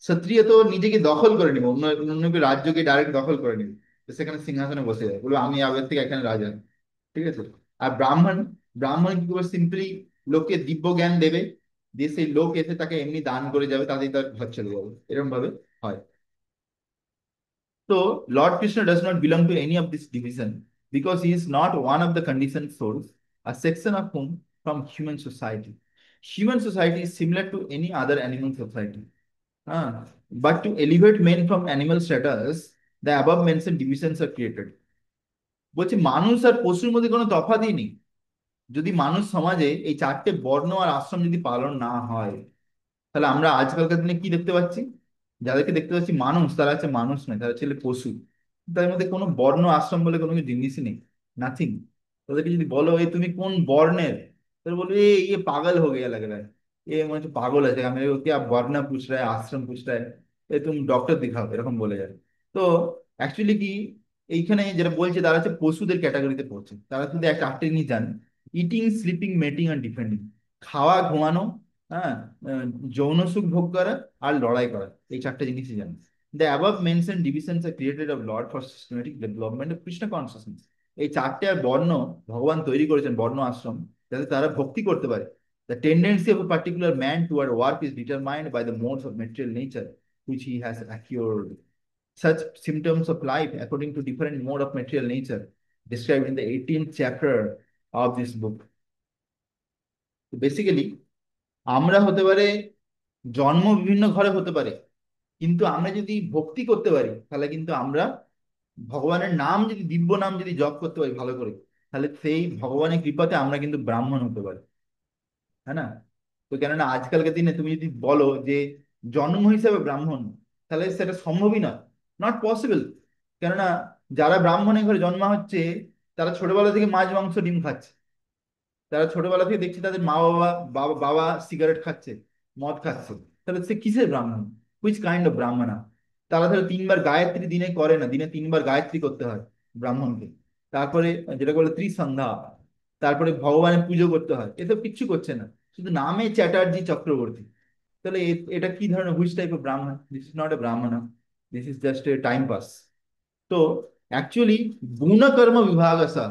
ক্ষত্রিয় তো নিজেকে দখল করে নিবে, অন্য অন্য রাজ্যকে ডাইরেক্ট দখল করে নিবে, তো সেখানে সিংহাসনে বসে যায়, বলবো আমি আগের থেকে এখানে রাজা। ঠিক আছে, আর ব্রাহ্মণ, ব্রাহ্মণ কি করবে, সিম্পলি লোককে দিব্য জ্ঞান দেবে, দিয়ে সেই লোক এসে তাকে এমনি দান করে যাবে, তাতেই তার ঘর চলে যাবে, এরকম ভাবে হয়। So, Lord Krishna does not belong to any of this division because he is not one of the conditioned souls, a section of whom from human society. Human society is similar to any other animal society. But to elevate men from animal status, the above mentioned divisions are created. বলছে মানুষ আর পশুর মধ্যে কোনো তফাৎই নেই। যদি মানুষ সমাজে এই 4টে বর্ণ আর আশ্রম যদি পালন না হয়, তাহলে আমরা আজকালকার দিনে কি দেখতে পাচ্ছি, যাদেরকে দেখতে পাচ্ছি মানুষ, তারা হচ্ছে মানুষ নয়, তারা ছেলে পশু। তাদের মধ্যে কোনো বর্ণ আশ্রম বলে কোনো কিছু জিনিসই নেই, নাথিং। তাদেরকে যদি বলো এই তুমি কোন বর্ণের, তাহলে বলবে ये पागल हो गया लग रहा है, ये মনে হচ্ছে পাগল আছে, আমি क्या वर्ण पूछ रहा है, आश्रम पूछ रहा है, তুমি ডক্টর দেখাও, এরকম বলে যায়। তো অ্যাকচুয়ালি কি, এইখানে যেটা বলছে তারা হচ্ছে পশুদের ক্যাটাগরিতে পড়ছে। তারা শুধু একটা 8টে জিনিস জানে, ইটিং, স্লিপিং, মেটিং আর ডিফেন্ডিং। খাওয়া, ঘুমানো, হ্যাঁ, আহ, যৌন সুখ ভোগ করা আর লড়াই করা, এই 4টে জিনিসই জানে। The above mention divisions R created of Lord for systematic development of Krishna consciousness. এই 4টে বর্ণ ভগবান তৈরি করেছেন, বর্ণ আশ্রম, যাতে তারা ভক্তি করতে পারে। The tendency of a particular man toward work is determined by the modes of material nature which he has acquired. Such symptoms of life according to different mode of material nature described in the 18th chapter of this book. So basically আমরা হতে পারে জন্ম বিভিন্ন ঘরে হতে পারে, কিন্তু আমরা যদি ভক্তি করতে পারি তাহলে কিন্তু আমরা ভগবানের নাম যদি, দিব্য নাম যদি জপ করতে পারি ভালো করে, তাহলে সেই ভগবানের কৃপাতে আমরা কিন্তু ব্রাহ্মণ হতে পারি। হ্যাঁ না? তো কেননা আজকালকার দিনে তুমি যদি বলো যে জন্ম হিসেবে ব্রাহ্মণ, তাহলে সেটা সম্ভবই না, নট পসিবল। কেননা যারা ব্রাহ্মণের ঘরে জন্ম হচ্ছে, তারা ছোটবেলা থেকে মাছ মাংস ডিম খাচ্ছে। তারা ছোটবেলা থেকে দেখছে তাদের মা বাবা, বাবা বাবা সিগারেট খাচ্ছে, মদ খাচ্ছে। তাহলে সে কিসের ব্রাহ্মণ? Which kind of brahmana? তারা তাহলে 3 বার গায়ত্রী দিনে করে না, দিনে 3 বার গায়ত্রী করতে হয় ব্রাহ্মণকে। তারপরে যেটা বলে ত্রিসন্ধ্যা, তারপরে ভগবানের পুজো করতে হয়, এসব কিচ্ছু করছে না, শুধু নামে চ্যাটার্জি চক্রবর্তী। তাহলে এটা কি ধরনের, হুইচ টাইপ অফ ব্রাহ্মণ? দিস ইজ নট এ ব্রাহ্মণ, this is just a time pass. তো অ্যাকচুয়ালি গুণ কর্ম বিভাগ আসা,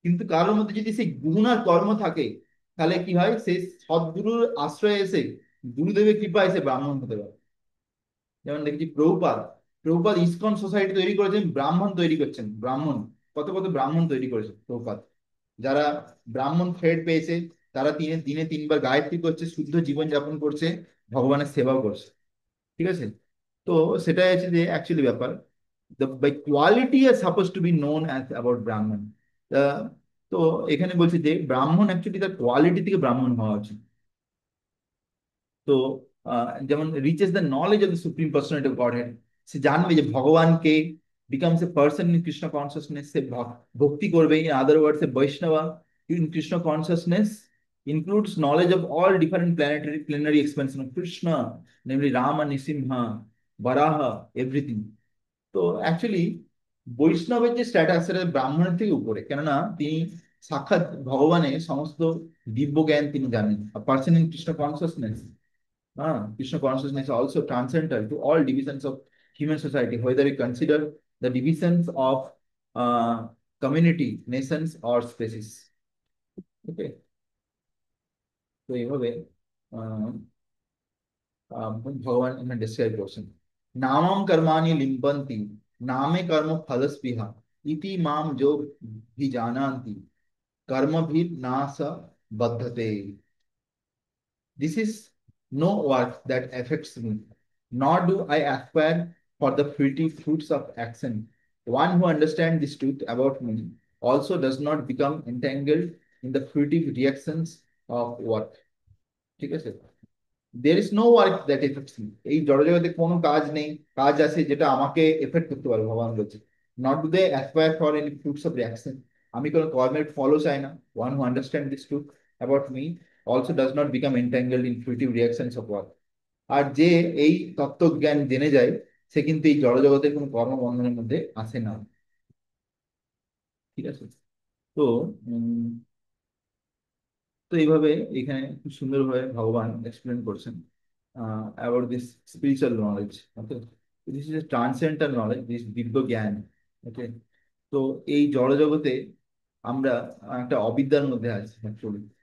কিন্তু কারোর মধ্যে যদি সেই গুণ আর কর্ম থাকে, তাহলে কি হয়, সে সদ্গুরুর আশ্রয়ে এসে, গুরুদেবের কৃপা এসে ব্রাহ্মণ হতে পারে। যেমন দেখছি প্রভুপাদ, প্রভুপাদ ইসকন সোসাইটি তৈরি করেছেন, ব্রাহ্মণ তৈরি করছেন, ব্রাহ্মণ, কত কত ব্রাহ্মণ তৈরি করেছেন প্রভুপাদ। যারা ব্রাহ্মণ থ্রেড দিনে তারা দিনে 3 বার গায়ত্রী করছে, শুদ্ধ জীবন যাপন করছে, ভগবানের সেবাও করছে। ঠিক আছে? তো সেটাই হচ্ছে যে অ্যাকচুয়ালি ব্যাপার, the by quality are supposed to be known as about ব্রাহ্মণ। তো এখানে বলছে যে ব্রাহ্মণ অ্যাকচুয়ালি তার কোয়ালিটি থেকে ব্রাহ্মণ হওয়া উচিত। তো যেমন reaches the knowledge of the supreme personality of Godhead, সে জানবে যে ভগবানকে, becomes a person in Krishna consciousness, সে ভক্তি করবে। In other words a Vaishnava in Krishna consciousness includes knowledge of all different planetary expansion of Krishna, namely Rama, Nisimha, Varaha, everything. তো actually বৈষ্ণবের যে স্ট্যাটাস, সেটা ব্রাহ্মণের থেকে উপরে, কেননা তিনি সাক্ষাৎ ভগবানের সমস্ত দিব্য জ্ঞান তিনি জানেন। পার্সন ইন কৃষ্ণ কনসিয়াসনেস, হ্যাঁ, Krishna consciousness also transcendental to all divisions of human society, whether we consider the divisions of community, nations or species. ওকে? তো এইভাবে আহ, ভগবান এখানে ডিসক্রাইব করছেন, নামম কর্মাণি লিম্পন্তি, নামে কর্ম ফলস্পৃহা, ইতি মাম যো ভিজানান্তি, কর্মভির না স বদ্ধতে। This is no work that affects me, nor do I aspire for the fruity fruits of action. One who understands this truth about me also does not become entangled in the fruitive reactions of work. ঠিক আছে? There is no work that affects me, এই জড়জগতে কোনো কাজ নেই, কাজ আছে যেটা আমাকে এফেক্ট করতে পারে, ভগবান বলছে। Not do they aspire for any fruits of reaction, আমি কোনো কর্মের ফলও চাই না। One who understand this truth about me also does not become entangled in fruitive reactions of work. আর যে এই তত্ত্বজ্ঞান জেনে যায়, সে কিন্তু এই জড়জগতের কোনো কর্মবন্ধনের মধ্যে আসে না। ঠিক আছে? তো উম, তো এইভাবে এখানে খুব সুন্দরভাবে ভগবান এক্সপ্লেন করছেন about this spiritual knowledge. Okay, this is a transcendental knowledge, this দিব্য জ্ঞান। ওকে? তো এই জড় জগতে আমরা একটা অবিদ্যার মধ্যে আছি অ্যাকচুয়ালি।